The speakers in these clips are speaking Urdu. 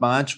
5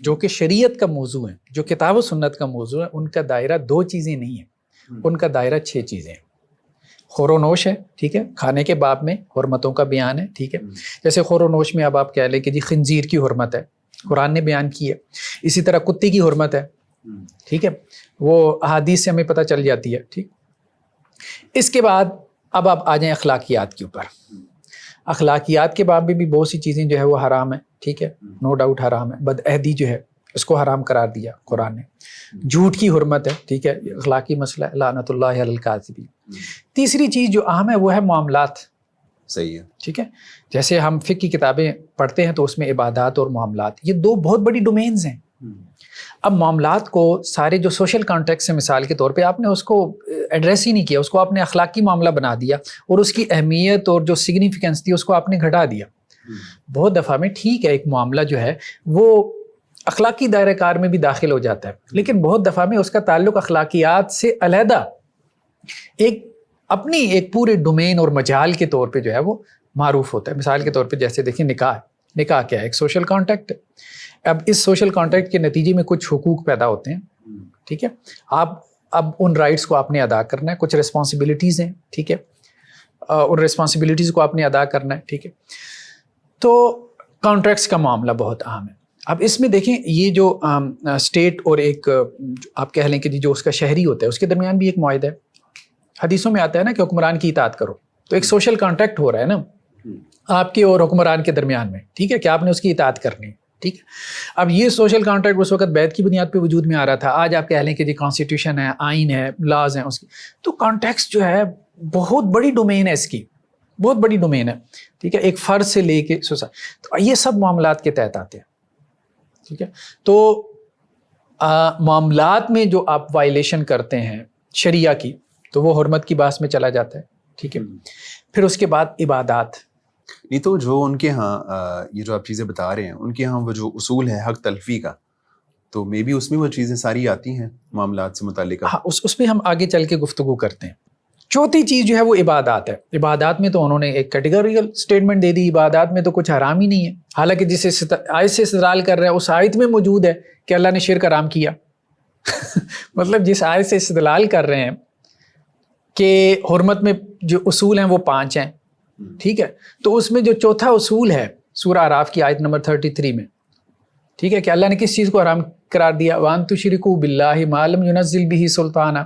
جو کہ شریعت کا موضوع ہیں، جو کتاب و سنت کا موضوع ہے، ان کا دائرہ 2 چیزیں نہیں ہیں، ان کا دائرہ 6 چیزیں ہیں۔ خور و نوش ہے، ٹھیک ہے، کھانے کے باب میں حرمتوں کا بیان ہے، ٹھیک ہے، جیسے خور و نوش میں اب آپ کہہ لیں کہ جی خنزیر کی حرمت ہے، قرآن نے بیان کی ہے۔ اسی طرح کتے کی حرمت ہے، ٹھیک ہے، وہ احادیث سے ہمیں پتہ چل جاتی ہے، ٹھیک۔ اس کے بعد اب آپ آ جائیں اخلاقیات کے اوپر۔ اخلاقیات کے باب میں بھی بہت سی چیزیں جو ہے وہ حرام ہیں، ٹھیک ہے، نو ڈاؤٹ حرام ہے۔ بدعہدی جو ہے اس کو حرام قرار دیا قرآن نے۔ جھوٹ کی حرمت ہے، ٹھیک ہے، اخلاقی مسئلہ ہے، لعنت اللہ علی الکاذبین۔ تیسری چیز جو اہم ہے وہ ہے معاملات، صحیح ہے، ٹھیک ہے، جیسے ہم فقہ کی کتابیں پڑھتے ہیں تو اس میں عبادات اور معاملات، یہ 2 بہت بڑی ڈومینز ہیں۔ اب معاملات کو سارے جو سوشل کانٹیکس ہیں، مثال کے طور پہ آپ نے اس کو ایڈریس ہی نہیں کیا، اس کو آپ نے اخلاقی معاملہ بنا دیا اور اس کی اہمیت اور جو سگنیفیکنس تھی اس کو آپ نے گھٹا دیا۔ بہت دفعہ میں ٹھیک ہے ایک معاملہ جو ہے وہ اخلاقی دائرہ کار میں بھی داخل ہو جاتا ہے، لیکن بہت دفعہ میں اس کا تعلق اخلاقیات سے علیحدہ ایک اپنی ایک پورے ڈومین اور مجال کے طور پہ جو ہے وہ معروف ہوتا ہے۔ مثال کے طور پہ جیسے دیکھیں نکاح، نکاح کیا ہے؟ ایک سوشل کانٹیکٹ ہے۔ اب اس سوشل کانٹیکٹ کے نتیجے میں کچھ حقوق پیدا ہوتے ہیں، ٹھیک ہے، آپ اب ان رائٹس کو آپ نے ادا کرنا ہے، کچھ رسپانسبلٹیز ہیں، ٹھیک ہے، اور رسپانسبلٹیز کو آپ نے ادا کرنا ہے، ٹھیک ہے۔ تو کانٹریکٹس کا معاملہ بہت اہم ہے۔ اب اس میں دیکھیں یہ جو اسٹیٹ اور ایک آپ کہہ لیں کہ جو اس کا شہری ہوتا ہے اس کے درمیان بھی ایک معاہدہ ہے۔ حدیثوں میں آتا ہے نا کہ حکمران کی اطاعت کرو، تو ایک سوشل کانٹیکٹ ہو رہا ہے نا آپ کے اور حکمران کے درمیان میں، ٹھیک ہے، کہ آپ نے اس کی اطاعت کرنی ہے، ٹھیک ہے۔ اب یہ سوشل کانٹریکٹ اس وقت بیعت کی بنیاد پہ وجود میں آ رہا تھا، آج آپ کہہ لیں کہ جی کانسٹیٹیوشن ہے، آئین ہے، لاز ہیں اس کی، تو کانٹیکسٹ جو ہے بہت بڑی ڈومین ہے، اس کی بہت بڑی ڈومین ہے، ٹھیک ہے، ایک فرد سے لے کے سوسائٹی، تو یہ سب معاملات کے تحت آتے ہیں، ٹھیک ہے۔ تو معاملات میں جو آپ وائلیشن کرتے ہیں شریعہ کی تو وہ حرمت کی باعث میں چلا جاتا ہے، ٹھیک ہے۔ پھر اس کے بعد عبادات، نہیں تو جو ان کے ہاں یہ جو آپ چیزیں بتا رہے ہیں ان کے ہاں وہ جو اصول ہے حق تلفی کا، تو مے بی اس میں وہ چیزیں ساری آتی ہیں معاملات سے متعلقہ۔ ہاں اس پہ ہم آگے چل کے گفتگو کرتے ہیں۔ چوتھی چیز جو ہے وہ عبادات ہے۔ عبادات میں تو انہوں نے ایک کیٹیگریکل اسٹیٹمنٹ دے دی، عبادات میں تو کچھ حرام ہی نہیں ہے، حالانکہ جس آیت سے استدلال کر رہے ہیں اس آیت میں موجود ہے کہ اللہ نے شرک حرام کیا مطلب جس آیت سے استدلال کر رہے ہیں کہ حرمت میں جو اصول ہیں وہ 5 ہیں، ٹھیک ہے، تو اس میں جو چوتھا اصول ہے سورہ اعراف کی آیت نمبر 33 میں، ٹھیک ہے، کہ اللہ نے کس چیز کو حرام قرار دیا؟ وَأَن تُشْرِكُوا بِاللَّهِ مَا لَمْ يُنَزِّلْ بِهِ سُلْطَانًا،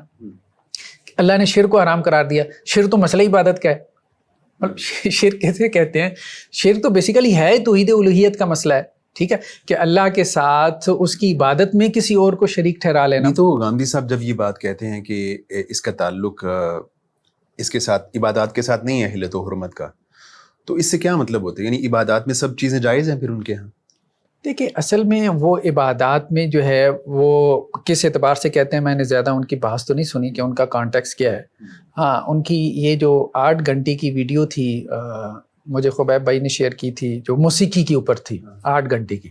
اللہ نے شرک کو حرام قرار دیا۔ شرک تو مسئلہ عبادت کا ہے، مطلب شرک کیسے کہتے ہیں؟ شرک تو بیسیکلی ہے توحید الوہیت کا مسئلہ ہے، ٹھیک ہے، کہ اللہ کے ساتھ اس کی عبادت میں کسی اور کو شریک ٹھہرا لینا۔ تو گاندھی صاحب جب یہ بات کہتے ہیں کہ اس کا تعلق اس کے ساتھ عبادات کے ساتھ نہیں ہے حلت و حرمت کا، تو اس سے کیا مطلب ہوتا ہے؟ یعنی عبادات میں سب چیزیں جائز ہیں پھر ان کے ہاں؟ دیکھیں اصل میں وہ عبادات میں جو ہے وہ کس اعتبار سے کہتے ہیں، میں نے زیادہ ان کی بحث تو نہیں سنی کہ ان کا کانٹیکس کیا ہے۔ ہاں ان کی یہ جو 8 گھنٹے کی ویڈیو تھی مجھے خبیب بھائی نے شیئر کی تھی جو موسیقی کے اوپر تھی 8 گھنٹے کی،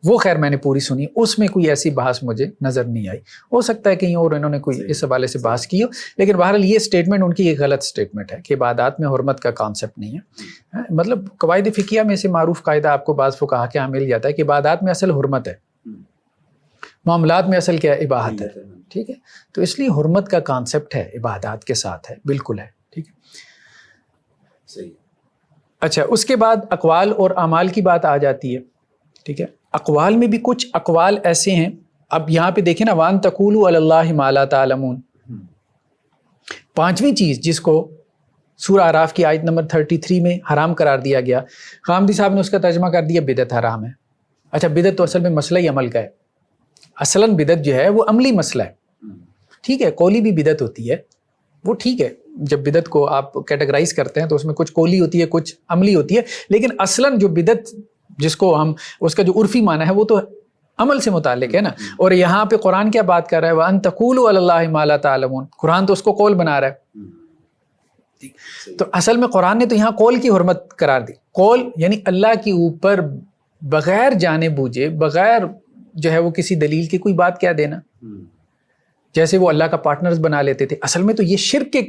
وہ خیر میں نے پوری سنی، اس میں کوئی ایسی بحث مجھے نظر نہیں آئی، ہو سکتا ہے کہیں اور انہوں نے کوئی اس حوالے سے بحث کی ہو، لیکن بہرحال یہ سٹیٹمنٹ ان کی ایک غلط سٹیٹمنٹ ہے کہ عبادات میں حرمت کا کانسیپٹ نہیں ہے۔ مطلب قواعد فقہیہ میں سے معروف قاعدہ آپ کو بعض فقہا کے یہاں مل جاتا ہے کہ عبادات میں اصل حرمت ہے، معاملات میں اصل کیا ہے؟ عبادت ہے، ٹھیک ہے، تو اس لیے حرمت کا کانسیپٹ ہے عبادات کے ساتھ ہے، بالکل ہے، ٹھیک ہے، صحیح۔ اچھا اس کے بعد اقوال اور اعمال کی بات آ جاتی ہے، ٹھیک ہے۔ اقوال میں بھی کچھ اقوال ایسے ہیں، اب یہاں پہ دیکھیں نا، وَأَن تَقُولُوا عَلَى اللَّهِ مَا لَا تَعْلَمُونَ، 5ویں چیز جس کو سورہ اعراف کی آیت نمبر 33 میں حرام قرار دیا گیا، غامدی صاحب نے اس کا ترجمہ کر دیا بدعت حرام ہے۔ اچھا بدعت تو اصل میں مسئلہ ہی عمل کا ہے، اصلاً بدعت جو ہے وہ عملی مسئلہ ہے، ٹھیک ہے، قولی بھی بدعت ہوتی ہے، وہ ٹھیک ہے، جب بدعت کو آپ کیٹیگرائز کرتے ہیں تو اس میں کچھ قولی ہوتی ہے کچھ عملی ہوتی ہے، لیکن اصلاً جو بدعت جس کو ہم اس کا جو عرفی معنی ہے وہ تو عمل سے متعلق ہے نا۔ اور یہاں پہ قرآن کیا بات کر رہا ہے؟ وَأَن تَقُولُوا عَلَى اللَّهِ مَا لَا تَعْلَمُونَ، قرآن تو اس کو قول بنا رہا ہے، تو اصل میں قرآن نے تو یہاں قول کی حرمت قرار دی۔ قول یعنی اللہ کے اوپر بغیر جانے بوجھے، بغیر جو ہے وہ کسی دلیل کی کوئی بات کہہ دینا، جیسے وہ اللہ کا پارٹنرز بنا لیتے تھے۔ اصل میں تو یہ شرک کے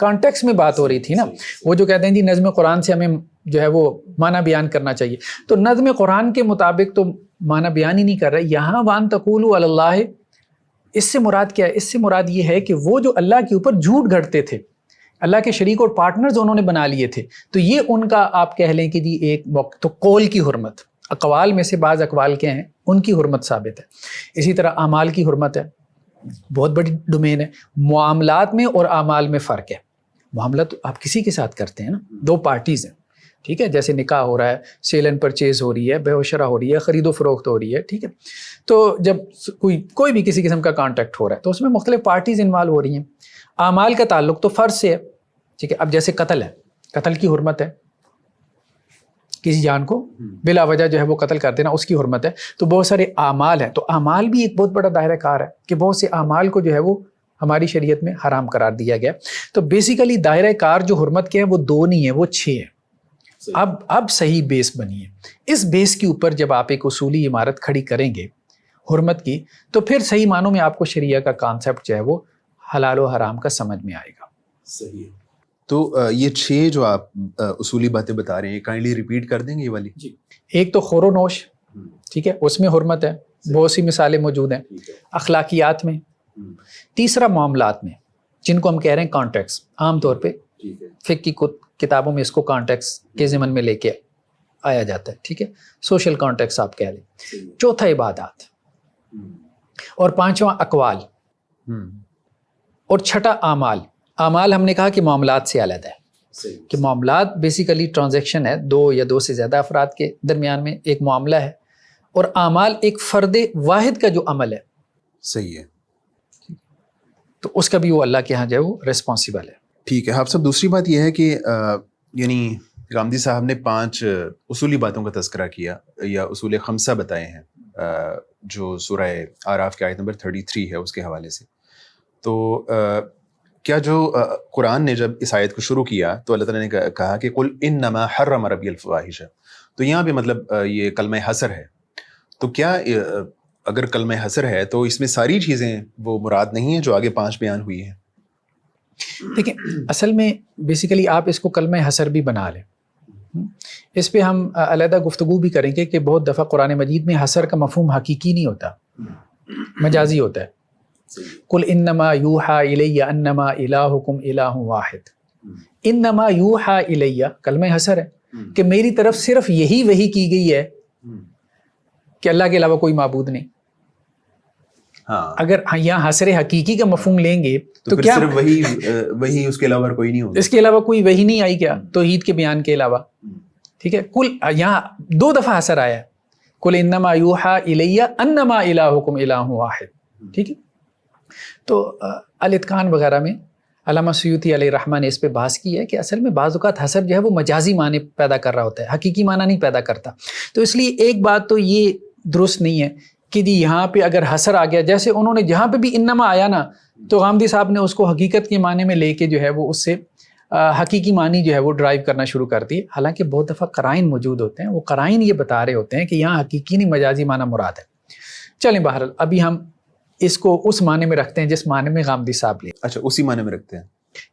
کانٹیکس میں بات ہو رہی تھی نا، وہ جو کہتے ہیں جی نظم قرآن سے ہمیں جو ہے وہ معنی بیان کرنا چاہیے، تو نظم قرآن کے مطابق تو معنی بیان ہی نہیں کر رہا ہے یہاں. وان تقولوا علی اللہ، اس سے مراد کیا ہے؟ اس سے مراد یہ ہے کہ وہ جو اللہ کے اوپر جھوٹ گھڑتے تھے، اللہ کے شریک اور پارٹنرز انہوں نے بنا لیے تھے، تو یہ ان کا آپ کہہ لیں کہ جی ایک موقع. تو قول کی حرمت، اقوال میں سے بعض اقوال کے ہیں ان کی حرمت ثابت ہے. اسی طرح اعمال کی حرمت ہے، بہت بڑی ڈومین ہے. معاملات میں اور اعمال میں فرق ہے. معاملات آپ کسی کے ساتھ کرتے ہیں نا، دو پارٹیز ہیں، ٹھیک ہے، جیسے نکاح ہو رہا ہے، سیل اینڈ پرچیز ہو رہی ہے، بیع و شرا ہو رہی ہے، خرید و فروخت ہو رہی ہے، ٹھیک ہے. تو جب کوئی بھی کسی قسم کا کانٹیکٹ ہو رہا ہے تو اس میں مختلف پارٹیز انوالو ہو رہی ہیں. اعمال کا تعلق تو فرض سے ہے، ٹھیک ہے. اب جیسے قتل ہے، قتل کی حرمت ہے، کسی جان کو بلا وجہ جو ہے وہ قتل کر دینا، اس کی حرمت ہے. تو بہت سارے اعمال ہیں، تو اعمال بھی ایک بہت بڑا دائرہ کار ہے کہ بہت سے اعمال کو جو ہے وہ ہماری شریعت میں حرام قرار دیا گیا. تو بیسیکلی دائرہ کار جو حرمت کے ہیں وہ 2 نہیں ہیں، وہ 6 ہیں. اب صحیح بیس بنی ہے. اس بیس کے اوپر جب آپ ایک اصولی عمارت کھڑی کریں گے حرمت کی، تو پھر صحیح معنوں میں آپ کو شریعہ کا کانسیپٹ جو ہے وہ حلال و حرام کا سمجھ میں آئے گا. صحیح. تو یہ 6 جو آپ اصولی باتیں بتا رہے ہیں، کائنڈلی ریپیٹ کر دیں گے یہ والی. جی. ایک تو خور و نوش، ٹھیک ہے، اس میں حرمت ہے، بہت سی مثالیں موجود ہیں. اخلاقیات میں. تیسرا معاملات میں، جن کو ہم کہہ رہے ہیں کانٹیکس، عام طور پہ فقہ کی کتابوں میں اس کو کانٹیکس کے ضمن میں لے کے آیا جاتا ہے، ٹھیک ہے، سوشل کانٹیکس آپ کہہ لیں. چوتھا عبادات، اور پانچواں اقوال، اور چھٹا اعمال. اعمال ہم نے کہا کہ معاملات سے علیحدہ ہے، کہ معاملات بیسیکلی ٹرانزیکشن ہے 2 یا 2 سے زیادہ افراد کے درمیان میں ایک معاملہ ہے، اور اعمال ایک فرد واحد کا جو عمل ہے. صحیح ہے. تو اس کا بھی وہ اللہ کے ہاں جو ہے وہ ریسپانسیبل ہے. ٹھیک ہے. آپ سب دوسری بات یہ ہے کہ یعنی غامدی صاحب نے 5 اصولی باتوں کا تذکرہ کیا یا اصول 5 بتائے ہیں جو سورہ اعراف کے آیت نمبر 33 ہے اس کے حوالے سے. تو کیا جو قرآن نے جب اس آیت کو شروع کیا تو اللہ تعالیٰ نے کہا کہ قل انما حرم ربی الفواحش، تو یہاں پہ مطلب یہ کلمہ حصر ہے. تو کیا اگر کلمہ حصر ہے تو اس میں ساری چیزیں وہ مراد نہیں ہیں جو آگے 5 بیان ہوئی ہیں؟ دیکھیں اصل میں بیسیکلی آپ اس کو کلمہ حصر بھی بنا لیں. اس پہ ہم علیحدہ گفتگو بھی کریں گے کہ بہت دفعہ قرآن مجید میں حصر کا مفہوم حقیقی نہیں ہوتا، مجازی ہوتا ہے. قل انما یوحى الی انما الہکم الہ واحد. انما یوحى الی کلمہ حصر ہے کہ میری طرف صرف یہی وحی کی گئی ہے کہ اللہ کے علاوہ کوئی معبود نہیں. اگر یہاں حصر حقیقی کا مفہوم لیں گے تو کیا صرف وہی اس کے علاوہ کوئی نہیں ہوگا، اس کے علاوہ کوئی وحی نہیں آئی کیا توحید کے بیان کے علاوہ؟ ٹھیک ہے. کل یہاں 2 دفعہ حصر آیا ہے، قل انما یوحى الی انما الہکم الہ واحد. ٹھیک ہے. تو الاتقان وغیرہ میں علامہ سیوطی علیہ الرحمہ نے اس پہ بحث کی ہے کہ اصل میں بعض اوقات حصر جو ہے وہ مجازی معنی پیدا کر رہا ہوتا ہے، حقیقی معنی نہیں پیدا کرتا. تو اس لیے ایک بات تو یہ درست نہیں ہے کہ جی یہاں پہ اگر حصر آ گیا، جیسے انہوں نے جہاں پہ بھی انما آیا نا تو غامدی صاحب نے اس کو حقیقت کے معنی میں لے کے جو ہے وہ اس سے حقیقی معنی جو ہے وہ ڈرائیو کرنا شروع کر دی. حالانکہ بہت دفعہ قرائن موجود ہوتے ہیں، وہ قرائن یہ بتا رہے ہوتے ہیں کہ یہاں حقیقی نہیں مجازی معنی مراد ہے. چلیں بہرحال ابھی ہم اس کو اس معنی میں رکھتے ہیں جس معنی میں غامدی صاحب لے. اچھا اسی معنی میں رکھتے ہیں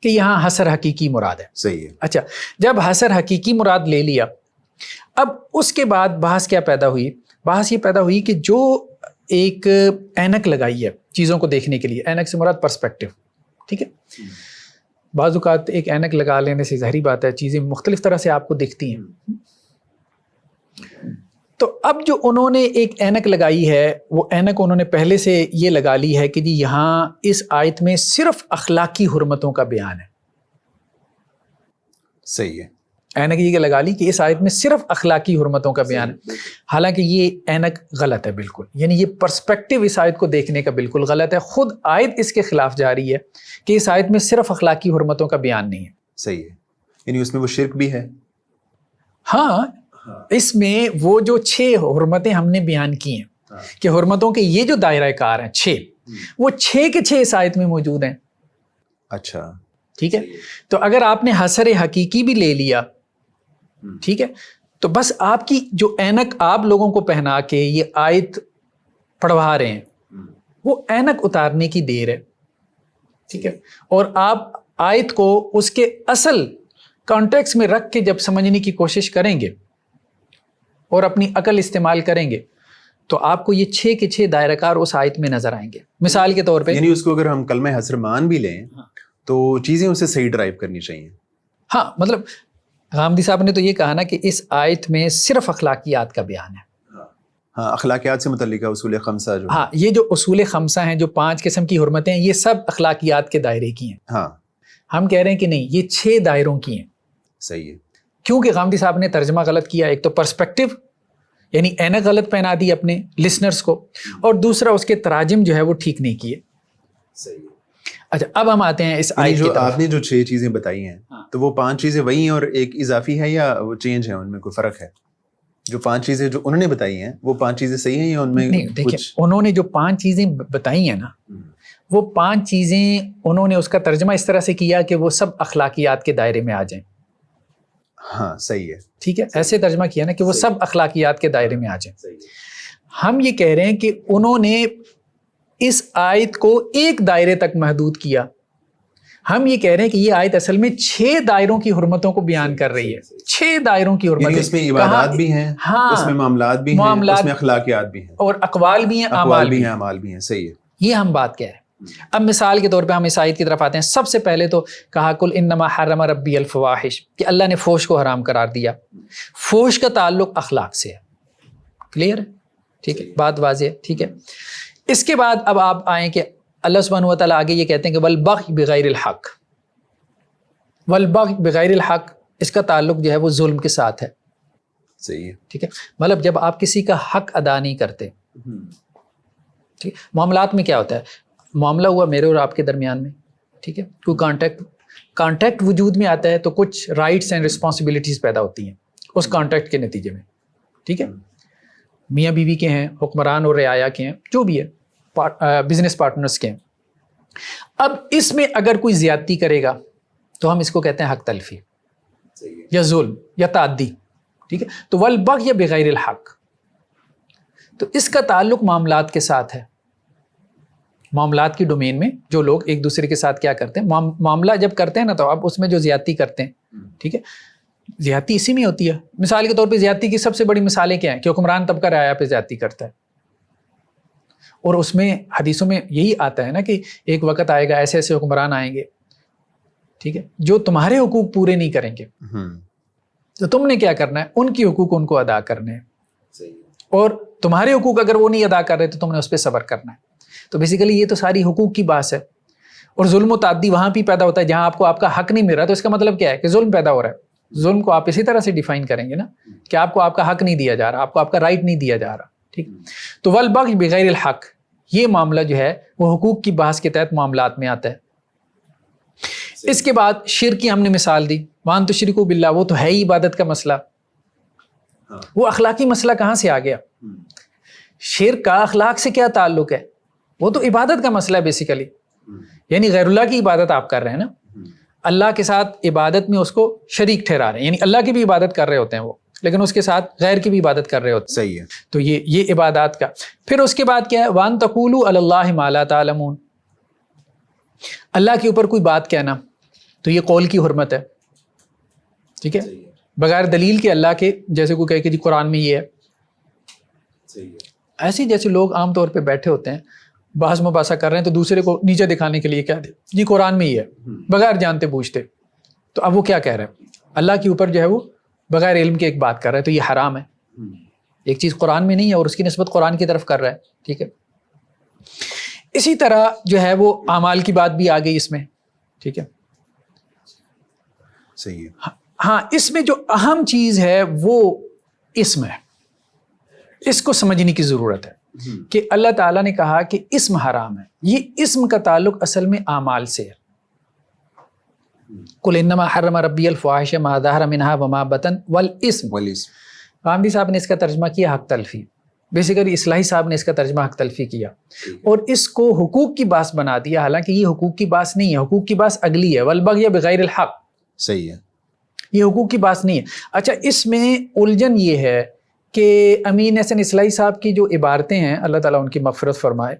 کہ یہاں حصر حقیقی مراد ہے. صحیح ہے. اچھا جب حصر حقیقی مراد لے لیا، اب اس کے بعد بحث کیا پیدا ہوئی؟ بحث یہ پیدا ہوئی کہ جو ایک اینک لگائی ہے چیزوں کو دیکھنے کے لیے، اینک سے مراد پرسپیکٹو، ٹھیک ہے. بعض اوقات ایک اینک لگا لینے سے ظاہری بات ہے چیزیں مختلف طرح سے آپ کو دکھتی ہیں. تو اب جو انہوں نے ایک اینک لگائی ہے، وہ اینک انہوں نے پہلے سے یہ لگا لی ہے کہ جی یہاں اس آیت میں صرف اخلاقی حرمتوں کا بیان ہے. صحیح ہے. اینک یہ لگا لی کہ اس آیت میں صرف اخلاقی حرمتوں کا بیان ہے. حالانکہ یہ اینک غلط ہے بالکل، یعنی یہ پرسپیکٹو اس آیت کو دیکھنے کا بالکل غلط ہے. خود آیت اس کے خلاف جا رہی ہے کہ اس آیت میں صرف اخلاقی حرمتوں کا بیان نہیں ہے. صحیح ہے. یعنی اس میں وہ شرک بھی ہے. ہاں اس میں وہ جو 6 حرمتیں ہم نے بیان کی ہیں کہ حرمتوں کے یہ جو دائرہ کار ہیں 6، وہ 6 کے 6 اس آیت میں موجود ہیں. اچھا ٹھیک ہے. تو اگر آپ نے حصر حقیقی بھی لے لیا، ٹھیک ہے، تو بس آپ کی جو اینک آپ لوگوں کو پہنا کے یہ آیت پڑھوا رہے ہیں، وہ اینک اتارنے کی دیر ہے. ٹھیک ہے. اور آپ آیت کو اس کے اصل کانٹیکس میں رکھ کے جب سمجھنے کی کوشش کریں گے اور اپنی عقل استعمال کریں گے تو آپ کو یہ 6 کے 6 دائرہ کار اس آیت میں نظر آئیں گے. مثال کے طور پہ یعنی اس کو اگر ہم کلمہ حسر مان بھی لیں تو چیزیں اسے صحیح ڈرائیو کرنی چاہیے. ہاں مطلب غامدی صاحب نے تو یہ کہا نا کہ اس آیت میں صرف اخلاقیات کا بیان ہے. ہاں اخلاقیات سے متعلق اصول خمسہ جو ہاں یہ جو اصول خمسہ ہیں، جو 5 قسم کی حرمتیں ہیں، یہ سب اخلاقیات کے دائرے کی ہیں. ہاں ہم کہہ رہے ہیں کہ نہیں، یہ 6 دائروں کی ہیں. صحیح ہے. کیونکہ غامدی صاحب نے ترجمہ غلط کیا. ایک تو پرسپیکٹو یعنی اینک غلط پہنا دی اپنے لسنرز کو، اور دوسرا اس کے تراجم جو ہے وہ ٹھیک نہیں کیے. صحیح ہے. اچھا اب ہم آتے ہیں اس آیت کی جو طرف. آپ نے جو 6 چیزیں بتائی ہیں تو وہ 5 چیزیں وہی ہیں اور ایک اضافی ہے یا وہ چینج ہے، ان میں کوئی فرق ہے؟ جو 5 چیزیں جو انہوں نے بتائی ہیں وہ 5 چیزیں صحیح ہیں یا ان میں نہیں؟ دیکھیں کچھ انہوں نے جو 5 چیزیں بتائی ہیں نا، وہ 5 چیزیں انہوں نے اس کا ترجمہ اس طرح سے کیا کہ وہ سب اخلاقیات کے دائرے میں آ جائیں. ہاں صحیح ہے. ٹھیک ہے، ایسے ترجمہ کیا نا کہ وہ سب اخلاقیات کے دائرے میں آ جائیں. ہم یہ کہہ رہے ہیں کہ انہوں نے اس آیت کو ایک دائرے تک محدود کیا. ہم یہ کہہ رہے ہیں کہ یہ آیت اصل میں 6 دائروں کی حرمتوں کو بیان کر رہی ہے. 6 دائروں کی یعنی حرمتیں، اس میں عبادات بھی ہیں، ہاں اس میں معاملات بھی ہیں، اس میں اخلاقیات بھی ہیں، اور اقوال بھی ہیں، اقوال بھی ہیں، اعمال بھی ہیں. صحیح ہے. یہ ہم بات کہہ رہے ہیں. اب مثال کے طور پہ ہم اس آیت کی طرف آتے ہیں. سب سے پہلے تو کہا کل انما حرم ربی الفواحش، کہ اللہ نے فحش کو حرام قرار دیا. فحش کا تعلق اخلاق سے ہے. کلیئر ہے؟ ٹھیک ہے، بات واضح ہے. ٹھیک ہے، اس کے بعد اب آپ آئیں کہ اللہ سبحانہ و تعالیٰ آگے یہ کہتے ہیں کہ والبغی بغیر الحق. والبغی بغیر الحق، اس کا تعلق جو ہے وہ ظلم کے ساتھ ہے. صحیح ہے. ٹھیک ہے، مطلب جب آپ کسی کا حق ادا نہیں کرتے. ٹھیک، معاملات میں کیا ہوتا ہے، معاملہ ہوا میرے اور آپ کے درمیان میں. ٹھیک ہے، کوئی کانٹیکٹ وجود میں آتا ہے تو کچھ رائٹس اینڈ رسپانسبلٹیز پیدا ہوتی ہیں اس کانٹیکٹ کے نتیجے میں. ٹھیک ہے، میاں بیوی کے ہیں، حکمران اور رعایا کے ہیں، جو بھی ہے، بزنس پارٹنرز کے ہیں. اب اس میں اگر کوئی زیادتی کرے گا تو ہم اس کو کہتے ہیں حق تلفی یا ظلم یا تعدی. ٹھیک ہے، تو والبغی بغیر الحق، تو اس کا تعلق معاملات کے ساتھ ہے. معاملات کی ڈومین میں جو لوگ ایک دوسرے کے ساتھ کیا کرتے ہیں، معاملہ جب کرتے ہیں نا تو اب اس میں جو زیادتی کرتے ہیں. ٹھیک ہے، زیادتی اسی میں ہوتی ہے. مثال کے طور پہ زیادتی کی سب سے بڑی مثالیں کیا ہیں کہ حکمران طبقہ رعایا پہ زیادتی کرتا ہے. اور اس میں حدیثوں میں یہی آتا ہے نا کہ ایک وقت آئے گا، ایسے ایسے حکمران آئیں گے، ٹھیک ہے، جو تمہارے حقوق پورے نہیں کریں گے. تو تم نے کیا کرنا ہے، ان کی حقوق ان کو ادا کرنے ہیں، اور تمہارے حقوق اگر وہ نہیں ادا کر رہے تو تم نے اس پہ صبر کرنا ہے. تو بیسیکلی یہ تو ساری حقوق کی بات ہے. اور ظلم و تعدی وہاں بھی پیدا ہوتا ہے جہاں آپ کو آپ کا حق نہیں مل رہا. تو اس کا مطلب کیا ہے کہ ظلم پیدا ہو رہا ہے. ظلم کو آپ اسی طرح سے ڈیفائن کریں گے نا کہ آپ کو آپ کا حق نہیں دیا جا رہا، آپ کو آپ کا رائٹ نہیں دیا جا رہا. ٹھیک، تو والبغی بغیر الحق، یہ معاملہ جو ہے وہ حقوق کی بحث کے تحت معاملات میں آتا ہے. اس کے بعد شرک کی ہم نے مثال دی، وان تشرکوا باللہ، وہ تو ہے ہی عبادت کا مسئلہ. وہ اخلاقی مسئلہ کہاں سے آ گیا؟ شرک کا اخلاق سے کیا تعلق ہے؟ وہ تو عبادت کا مسئلہ ہے بیسیکلی. یعنی غیر اللہ کی عبادت آپ کر رہے ہیں نا، اللہ کے ساتھ عبادت میں اس کو شریک ٹھہرا رہے ہیں. یعنی اللہ کی بھی عبادت کر رہے ہوتے ہیں وہ، لیکن اس کے ساتھ غیر کی بھی عبادت کر رہے ہوتے ہیں. صحیح ہے. تو یہ عبادات کا. پھر اس کے بعد کیا ہے، وان تقولوا علی اللہ ما لا تعلمون، اللہ کے اوپر کوئی بات کہنا، تو یہ قول کی حرمت ہے. ٹھیک ہے، بغیر دلیل کے اللہ کے، جیسے کوئی کہے کہ جی قرآن میں یہ ہے. ایسے جیسے لوگ عام طور پہ بیٹھے ہوتے ہیں بحث مباحثہ کر رہے ہیں تو دوسرے کو نیچے دکھانے کے لیے کہہ دے جی قرآن میں یہ ہے، بغیر جانتے بوجھتے. تو اب وہ کیا کہہ رہے ہیں، اللہ کے اوپر جو ہے وہ بغیر علم کے ایک بات کر رہا ہے، تو یہ حرام ہے. ایک چیز قرآن میں نہیں ہے اور اس کی نسبت قرآن کی طرف کر رہا ہے. ٹھیک ہے، اسی طرح جو ہے وہ اعمال کی بات بھی آ گئی اس میں. ٹھیک ہے، صحیح ہے. ہاں اس میں جو اہم چیز ہے وہ اسم ہے. اس کو سمجھنے کی ضرورت ہے کہ اللہ تعالیٰ نے کہا کہ اسم حرام ہے. یہ اسم کا تعلق اصل میں اعمال سے ہے. قل انما حرم ربی الفواحش ما ظہر منہا وما بطن والاسم. غامدی صاحب نے اس کا ترجمہ کیا حق تلفی. بیسیکلی اصلاحی صاحب نے اس کا ترجمہ حق تلفی کیا اور اس کو حقوق کی باس بنا دیا، حالانکہ یہ حقوق کی باس نہیں ہے. حقوق کی باس اگلی ہے، والبغی بغیر الحق. صحیح ہے، یہ حقوق کی باس نہیں ہے. اچھا، اس میں الجھن یہ ہے کہ امین احسن اصلاحی صاحب کی جو عبارتیں ہیں، اللہ تعالیٰ ان کی مغفرت فرمائے،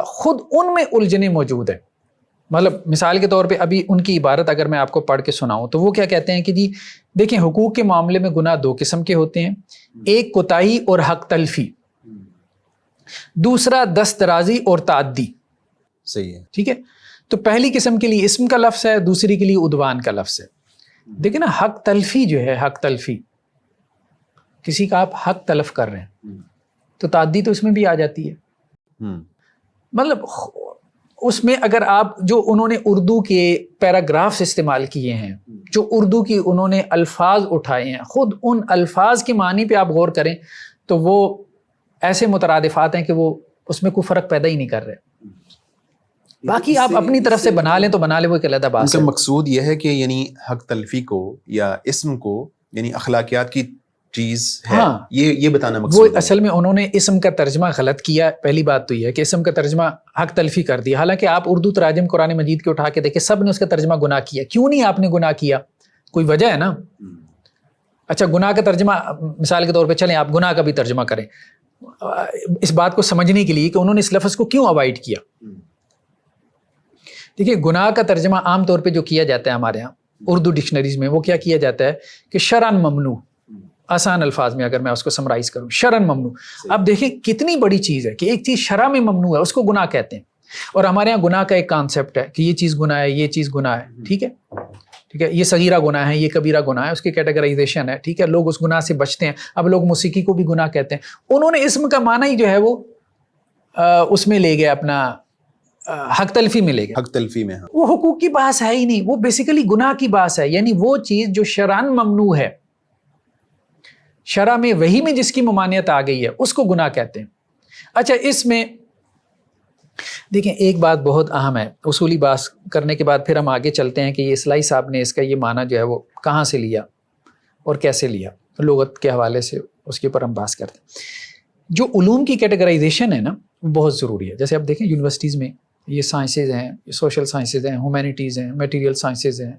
خود ان میں الجھنیں موجود ہیں. مطلب مثال کے طور پہ ابھی ان کی عبارت اگر میں آپ کو پڑھ کے سناؤں تو وہ کیا کہتے ہیں کہ جی دیکھیں، حقوق کے معاملے میں گناہ 2 قسم کے ہوتے ہیں، ایک کوتاہی اور حق تلفی. دوسرا دست درازی اور تعدی. صحیح ہے. ٹھیک ہے. تو پہلی قسم کے لیے اسم کا لفظ ہے, دوسری کے لیے عدوان کا لفظ ہے. دیکھیں نا, حق تلفی جو ہے, حق تلفی, کسی کا آپ حق تلف کر رہے ہیں تو تعدی تو اس میں بھی آ جاتی ہے. مطلب اس میں اگر آپ جو انہوں نے اردو کے پیراگرافز استعمال کیے ہیں, جو اردو کی انہوں نے الفاظ اٹھائے ہیں, خود ان الفاظ کے معنی پہ آپ غور کریں تو وہ ایسے مترادفات ہیں کہ وہ اس میں کوئی فرق پیدا ہی نہیں کر رہے. باقی آپ اپنی طرف سے بنا لیں تو بنا لیں, وہ ایک علیحدہ بات ہے. مقصود یہ ہے کہ یعنی حق تلفی کو یا اسم کو یعنی اخلاقیات کی چیز ہے, یہ بتانا مقصود وہ ہے. اصل میں انہوں نے اسم کا ترجمہ غلط کیا. پہلی بات تو یہ ہے کہ اسم کا ترجمہ حق تلفی کر دیا, حالانکہ آپ اردو تراجم قرآن مجید کے اٹھا کے دیکھیں, سب نے اس کا ترجمہ گناہ کیا. کیوں نہیں آپ نے گناہ کیا؟ کوئی وجہ ہے نا. اچھا, گناہ کا ترجمہ مثال کے طور پہ چلیں آپ گناہ کا بھی ترجمہ کریں, اس بات کو سمجھنے کے لیے کہ انہوں نے اس لفظ کو کیوں اوائڈ کیا. دیکھیے, گناہ کا ترجمہ عام طور پہ جو کیا جاتا ہے ہمارے ہاں اردو ڈکشنریز میں, وہ کیا کیا جاتا ہے کہ شرعن ممنوع. آسان الفاظ میں اگر میں اس کو سمرائز کروں, شرعن ممنوع. اب دیکھیں کتنی بڑی چیز ہے کہ ایک چیز شرع میں ممنوع ہے, اس کو گناہ کہتے ہیں. اور ہمارے ہاں گناہ کا ایک کانسیپٹ ہے کہ یہ چیز گناہ ہے, یہ چیز گناہ ہے. ٹھیک ہے, ٹھیک ہے, یہ صغیرہ گناہ ہے, یہ کبیرہ گناہ ہے, اس کی کیٹیگرائزیشن ہے. ٹھیک ہے, لوگ اس گناہ سے بچتے ہیں. اب لوگ موسیقی کو بھی گناہ کہتے ہیں. انہوں نے اسم کا معنی ہی جو ہے وہ اس میں لے گئے, اپنا حق تلفی میں لے گئے. حق تلفی میں وہ حقوق کی بحث ہے ہی نہیں, وہ بیسیکلی گناہ کی بحث ہے. یعنی وہ چیز جو شرعن ممنوع ہے, شرع میں وہی میں جس کی ممانعت آ گئی ہے, اس کو گناہ کہتے ہیں. اچھا, اس میں دیکھیں ایک بات بہت اہم ہے, اصولی بات کرنے کے بعد پھر ہم آگے چلتے ہیں کہ یہ اصلاحی صاحب نے اس کا یہ معنی جو ہے وہ کہاں سے لیا اور کیسے لیا, لغت کے حوالے سے اس کے اوپر ہم بحث کرتے ہیں. جو علوم کی کیٹیگرائزیشن ہے نا, وہ بہت ضروری ہے. جیسے آپ دیکھیں یونیورسٹیز میں یہ سائنسز ہیں, سوشل سائنسز ہیں, ہیومینٹیز ہیں, میٹیریل سائنسز ہیں,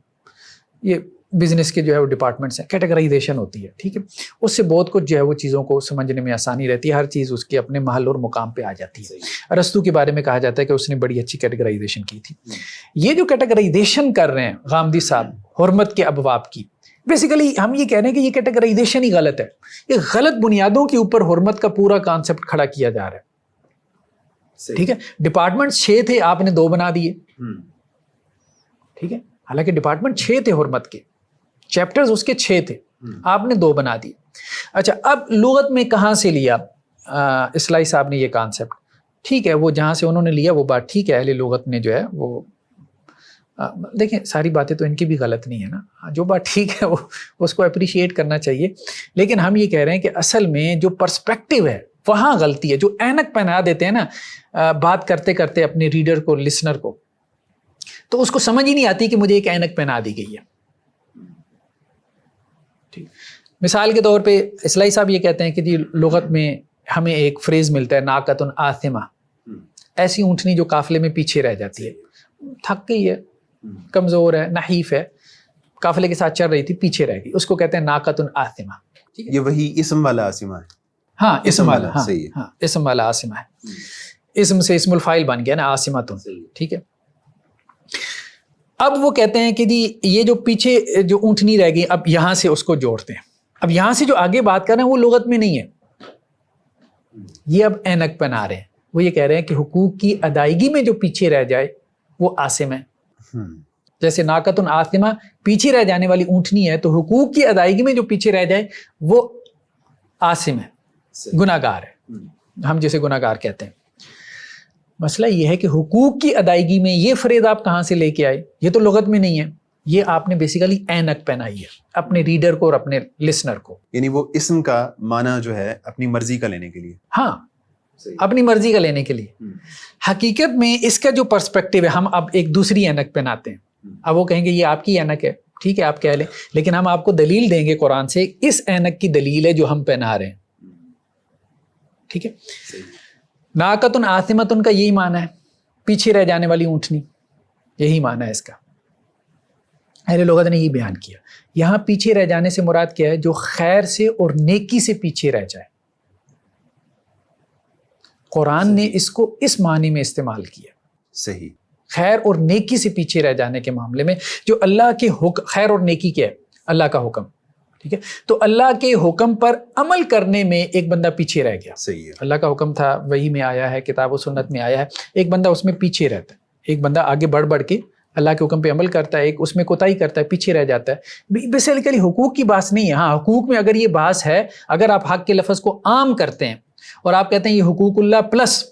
یہ بزنس کے جو ہے وہ ڈپارٹمنٹس ہیں, کیٹیگرائزیشن ہوتی ہے. ٹھیک ہے, اس سے بہت کچھ جو ہے وہ چیزوں کو سمجھنے میں آسانی رہتی ہے, ہر چیز اس کے اپنے محل اور مقام پہ آ جاتی ہے. ارسطو کے بارے میں کہا جاتا ہے کہ اس نے بڑی اچھی کیٹیگرائزیشن کی تھی. یہ جو کیٹیگرائزیشن کر رہے ہیں غامدی صاحب حرمت کے ابواب کی, بیسیکلی ہم یہ کہہ رہے ہیں کہ یہ کیٹیگرائزیشن ہی غلط ہے. یہ غلط بنیادوں کے اوپر حرمت کا پورا کانسیپٹ کھڑا کیا جا رہا ہے. ٹھیک ہے, ڈپارٹمنٹ 6 تھے, آپ نے 2 بنا دیے. ٹھیک ہے, حالانکہ ڈپارٹمنٹ 6 تھے حرمت کے, چیپٹرز اس کے 6 تھے, آپ نے 2 بنا دیے. اچھا, اب لغت میں کہاں سے لیا اصلاحی صاحب نے یہ کانسیپٹ؟ ٹھیک ہے, وہ جہاں سے انہوں نے لیا وہ بات ٹھیک ہے, اہل لغت نے جو ہے وہ دیکھیں ساری باتیں تو ان کی بھی غلط نہیں ہے نا, جو بات ٹھیک ہے وہ اس کو اپریشیٹ کرنا چاہیے. لیکن ہم یہ کہہ رہے ہیں کہ اصل میں جو پرسپیکٹیو ہے وہاں غلطی ہے. جو اینک پہنا دیتے ہیں نا بات کرتے کرتے اپنے ریڈر کو, لسنر کو, تو اس کو سمجھ ہی نہیں آتی کہ مجھے ایک اینک پہنا دی گئی ہے. مثال کے طور پہ اصلاحی صاحب یہ کہتے ہیں کہ جی لغت میں ہمیں ایک فریز ملتا ہے ناقۃ آثمہ, ایسی اونٹنی جو قافلے میں پیچھے رہ جاتی ہے, تھک گئی ہے, کمزور ہے, نحیف ہے, قافلے کے ساتھ چل رہی تھی, پیچھے رہ گئی, اس کو کہتے ہیں ناقۃ آثمہ. یہ وہی اسم والا آسمہ ہے. ہاں, اسم والا, ہاں اسم والا آسمہ ہے. اسم سے اسم الفاعل بن گیا نا, آسمۃ. ٹھیک ہے, اب وہ کہتے ہیں کہ جی یہ جو پیچھے جو اونٹنی رہ گئی, اب یہاں سے اس کو جوڑتے ہیں. اب یہاں سے جو آگے بات کر رہے ہیں وہ لغت میں نہیں ہے, یہ اب اینک پہنا رہے ہیں. وہ یہ کہہ رہے ہیں کہ حقوق کی ادائیگی میں جو پیچھے رہ جائے وہ آثم ہے. جیسے ناقۃ آثمہ پیچھے رہ جانے والی اونٹنی ہے, تو حقوق کی ادائیگی میں جو پیچھے رہ جائے وہ آثم ہے, گناہ گار ہے, ہم جسے گناہ گار کہتے ہیں. مسئلہ یہ ہے کہ حقوق کی ادائیگی میں یہ فریز آپ کہاں سے لے کے آئے؟ یہ تو لغت میں نہیں ہے, یہ آپ نے بیسیکلی اینک پہنائی ہے اپنے ریڈر کو اور اپنے لسنر کو. یعنی وہ اسم کا معنی جو ہے اپنی مرضی کا لینے کے لیے. ہاں, اپنی مرضی کا لینے کے لیے. حقیقت میں اس کا جو پرسپیکٹیو ہے, ہم اب ایک دوسری اینک پہناتے ہیں. اب وہ کہیں گے یہ آپ کی اینک ہے, ٹھیک ہے آپ کہہ لیں, لیکن ہم آپ کو دلیل دیں گے قرآن سے, اس اینک کی دلیل ہے جو ہم پہنا رہے ہیں. ٹھیک ہے, ناقۃ آثمۃ کا یہی معنی ہے, پیچھے رہ جانے والی اونٹنی, یہی معنی ہے اس کا. اہل لغت نے یہ بیان کیا. یہاں پیچھے رہ جانے سے مراد کیا ہے؟ جو خیر سے اور نیکی سے پیچھے رہ جائے. قرآن نے اس کو اس معنی میں استعمال کیا. صحیح, خیر اور نیکی سے پیچھے رہ جانے کے معاملے میں جو اللہ کے حکم, خیر اور نیکی کیا ہے؟ اللہ کا حکم. ٹھیک ہے. تو اللہ کے حکم پر عمل کرنے میں ایک بندہ پیچھے رہ گیا. صحیح ہے. اللہ کا حکم تھا، وحی میں آیا ہے، کتاب و سنت میں آیا ہے، ایک بندہ اس میں پیچھے رہتا ہے، ایک بندہ آگے بڑھ کے اللہ کے حکم پہ عمل کرتا ہے، ایک اس میں کوتاہی کرتا ہے، پیچھے رہ جاتا ہے. بیسیکلی حقوق کی بات نہیں ہے. ہاں حقوق میں اگر یہ بات ہے، اگر آپ حق کے لفظ کو عام کرتے ہیں اور آپ کہتے ہیں یہ حقوق اللہ پلس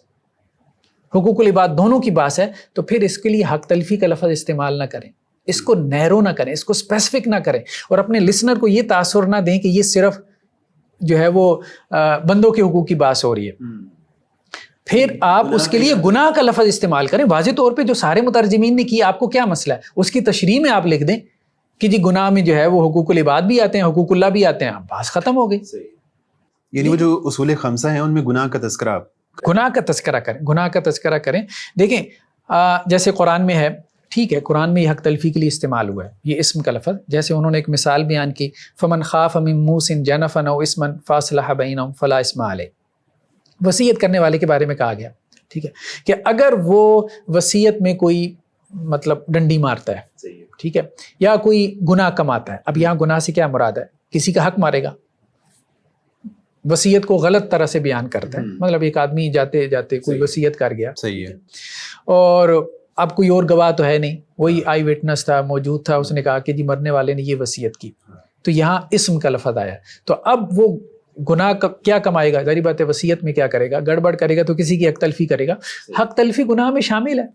حقوق العباد دونوں کی بات ہے، تو پھر اس کے لیے حق تلفی کا لفظ استعمال نہ کریں، اس کو نیرو نہ کریں، اس کو اسپیسیفک نہ کریں، اور اپنے لسنر کو یہ تاثر نہ دیں کہ یہ صرف جو ہے وہ بندوں کے حقوق کی بات ہو رہی ہے. پھر آپ اس کے لیے گناہ کا لفظ استعمال کریں. واضح طور پہ جو سارے مترجمین نے کیا، آپ کو کیا مسئلہ ہے؟ اس کی تشریح میں آپ لکھ دیں کہ جی گناہ میں جو ہے وہ حقوق العباد بھی آتے ہیں، حقوق اللہ بھی آتے ہیں، بات ختم ہو گئی. یعنی وہ جو اصول خمسہ ہیں ان میں گناہ کا تذکرہ، گناہ کا تذکرہ کریں، گناہ کا تذکرہ کریں. دیکھیں جیسے قرآن میں ہے، ٹھیک ہے، قرآن میں یہ حق تلفی کے لیے استعمال ہوا ہے یہ اسم کا لفظ. جیسے انہوں نے ایک مثال بیان کی، فمن خاف من موص جنفا او اسما فاصلح بینہم فلا اثم علیہ. وصیت کرنے والے کے بارے میں کہا گیا، ٹھیک ہے، کہ اگر وہ وصیت میں کوئی مطلب ڈنڈی مارتا ہے، ٹھیک ہے، یا کوئی گناہ کماتا ہے. اب یہاں گناہ سے کیا مراد ہے؟ کسی کا حق مارے گا، وصیت کو غلط طرح سے بیان کرتا ہے. مطلب ایک آدمی جاتے جاتے کوئی وصیت کر گیا، صحیح ہے، اور اب کوئی اور گواہ تو ہے نہیں، وہی آئی وٹنس تھا، موجود تھا، اس نے کہا کہ جی مرنے والے نے یہ وصیت کی، تو یہاں اسم کا لفظ آیا. تو اب وہ گناہ کیا کمائے گا؟ ظاہر بات ہے وصیت میں کیا کرے گا؟ گڑبڑ کرے گا تو کسی کی حق تلفی کرے گا. حق تلفی گناہ میں شامل ہے.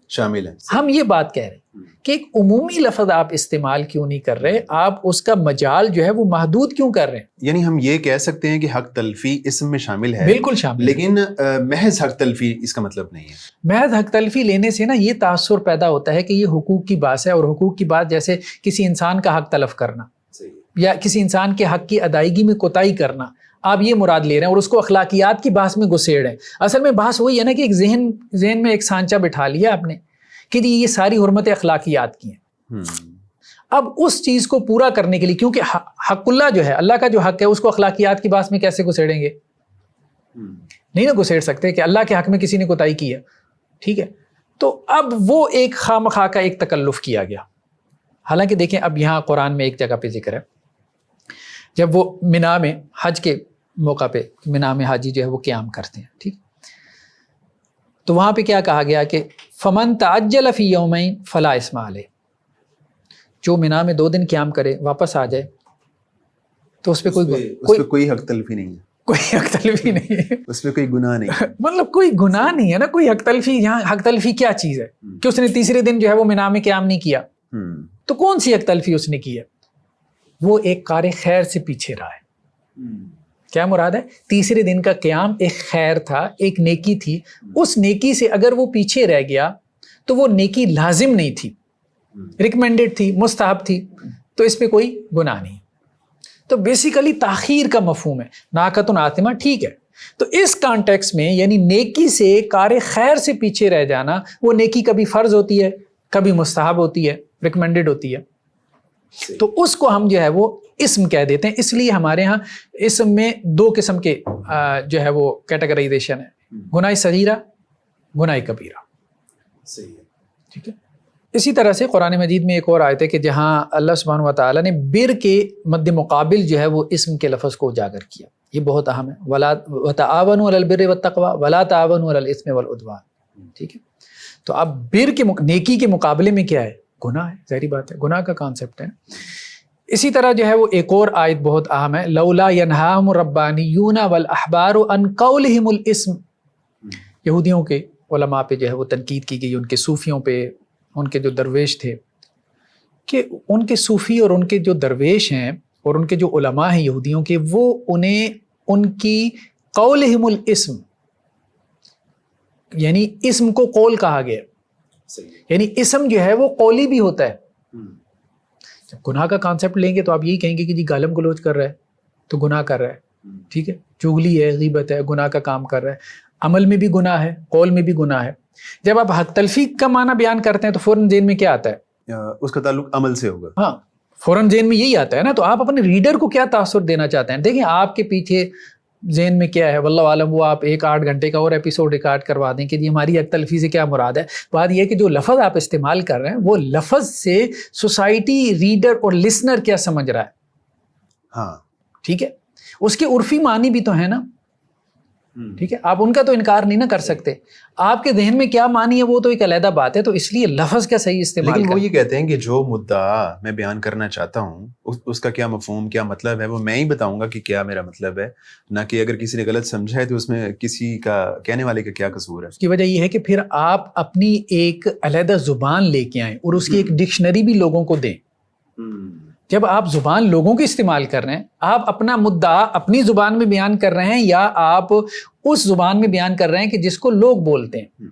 ہم یہ بات کہہ رہے ہیں کہ ایک عمومی لفظ آپ استعمال کیوں نہیں کر رہے، آپ اس کا مجال جو ہے وہ محدود کیوں کر رہے ہیں؟ یعنی ہم یہ کہہ سکتے ہیں کہ حق تلفی اسم میں شامل ہے، بالکل شامل، لیکن محض حق تلفی اس کا مطلب نہیں ہے. محض حق تلفی لینے سے نا یہ تاثر پیدا ہوتا ہے کہ یہ حقوق کی بات ہے، اور حقوق کی بات جیسے کسی انسان کا حق تلف کرنا یا کسی انسان کے حق کی ادائیگی میں کوتاہی کرنا، آپ یہ مراد لے رہے ہیں اور اس کو اخلاقیات کی بحث میں گھسیڑ رہے ہیں. اصل میں بحث وہی ہے نا کہ ایک ذہن میں ایک سانچہ بٹھا لیا آپ نے کہ یہ ساری حرمتیں اخلاقیات کی ہیں. اب اس چیز کو پورا کرنے کے لیے، کیونکہ حق اللہ جو ہے، اللہ کا جو حق ہے، اس کو اخلاقیات کی بحث میں کیسے گھسیڑیں گے؟ نہیں نا گھسیڑ سکتے کہ اللہ کے حق میں کسی نے کوتاہی کی ہے، ٹھیک ہے. تو اب وہ ایک خامخواہ کا ایک تکلف کیا گیا. حالانکہ دیکھیں اب یہاں قرآن میں ایک جگہ پہ ذکر ہے، جب وہ منا میں حج کے موقع پہ منا میں حاجی جو ہے وہ قیام کرتے ہیں، ٹھیک، تو وہاں پہ کیا کہا گیا کہ فمن تعجل فی یومین فلا اثم علیہ. جو منا میں 2 دن قیام کرے واپس آ جائے تو اس پہ کوئی حق تلفی نہیں ہے، کوئی حق تلفی نہیں ہے، اس پہ کوئی گناہ نہیں ہے. مطلب کوئی گناہ نہیں ہے نا، کوئی حق تلفی. یہاں حق تلفی کیا چیز ہے کہ اس نے تیسرے دن جو ہے وہ منا میں قیام نہیں کیا، تو کون سی حق تلفی اس نے کی ہے؟ وہ ایک کار خیر سے پیچھے رہا ہے. کیا مراد ہے؟ تیسرے دن کا قیام ایک خیر تھا، ایک نیکی تھی، اس نیکی سے اگر وہ پیچھے رہ گیا تو وہ نیکی لازم نہیں تھی، ریکمینڈڈ تھی، مستحب تھی، تو اس پہ کوئی گناہ نہیں. تو بیسیکلی تاخیر کا مفہوم ہے، ناقۃ عاطمہ، ٹھیک ہے. تو اس کانٹیکس میں یعنی نیکی سے کار خیر سے پیچھے رہ جانا، وہ نیکی کبھی فرض ہوتی ہے، کبھی مستحب ہوتی ہے، ریکمینڈڈ ہوتی ہے، تو اس کو ہم جو ہے وہ اسم کہہ دیتے ہیں. اس لیے ہمارے ہاں اسم میں 2 قسم کے جو ہے وہ کیٹیگرائزیشن ہے، گناہ صغیرہ، گناہ کبیرہ. صحیح ہے، ٹھیک ہے. اسی طرح سے قرآن مجید میں ایک اور آیت ہے کہ جہاں اللہ سبحانہ و تعالیٰ نے بر کے مد مقابل جو ہے وہ اسم کے لفظ کو اجاگر کیا. یہ بہت اہم ہے، وَتَعَاوَنُوا عَلَى الْبِرِّ وَالتَّقْوَىٰ وَلَا تَعَاوَنُوا عَلَى الْإِثْمِ وَالْعُدْوَانِ. ٹھیک ہے. تو اب بر کے نیکی کے مقابلے میں کیا ہے؟ گناہ ہے. ظاہری بات ہے، گناہ کا کانسیپٹ ہے. اسی طرح جو ہے وہ ایک اور آیت بہت اہم ہے، لولا ینہاہم الربانیون والاحبار عن قولہم الاسم. یہودیوں کے علماء پہ جو ہے وہ تنقید کی گئی، ان کے صوفیوں پہ، ان کے جو درویش تھے، کہ ان کے صوفی اور ان کے جو درویش ہیں اور ان کے جو علماء ہیں یہودیوں کے، وہ انہیں ان کی قولہم الاسم، یعنی اسم کو قول کہا گیا، یعنی اسم جو ہے وہ قولی بھی ہوتا ہے. جب گناہ کا کانسیپٹ لیں گے تو آپ یہی کہیں گے کہ جی گالم گلوچ کر رہا ہے تو گناہ کر رہا ہے، ٹھیک ہے، چغلی ہے، غیبت ہے، گناہ کا کام کر رہا ہے. عمل میں بھی گناہ ہے، قول میں بھی گناہ ہے. جب آپ حق تلفی کا معنی بیان کرتے ہیں تو فوراً ذہن میں کیا آتا ہے؟ اس کا تعلق عمل سے ہوگا. ہاں، فوراً ذہن میں یہی آتا ہے نا. تو آپ اپنے ریڈر کو کیا تاثر دینا چاہتے ہیں؟ دیکھیں آپ کے پیچھے ذہن میں کیا ہے، واللہ عالم، وہ آپ 8 گھنٹے کا اور ایپیسوڈ ریکارڈ کروا دیں کہ جی ہماری حق تلفی سے کیا مراد ہے. بات یہ ہے کہ جو لفظ آپ استعمال کر رہے ہیں وہ لفظ سے سوسائٹی، ریڈر اور لسنر کیا سمجھ رہا ہے. ہاں، ٹھیک ہے, اس کے عرفی معنی بھی تو ہے نا, ٹھیک ہے, آپ ان کا تو انکار نہیں نہ کر سکتے. آپ کے ذہن میں کیا معنی ہے وہ تو ایک علیحدہ بات ہے, تو اس لیے لفظ کا صحیح استعمال. لیکن وہ یہ کہتے ہیں کہ جو مدعا میں بیان کرنا چاہتا ہوں اس کا کیا مفہوم کیا مطلب ہے وہ میں ہی بتاؤں گا کہ کیا میرا مطلب ہے, نہ کہ اگر کسی نے غلط سمجھا ہے تو اس میں کسی کا کہنے والے کا کیا قصور ہے. اس کی وجہ یہ ہے کہ پھر آپ اپنی ایک علیحدہ زبان لے کے آئیں اور اس کی ایک ڈکشنری بھی لوگوں کو دیں. جب آپ زبان لوگوں کی استعمال کر رہے ہیں, آپ اپنا مدعا اپنی زبان میں بیان کر رہے ہیں یا آپ اس زبان میں بیان کر رہے ہیں کہ جس کو لوگ بولتے ہیں.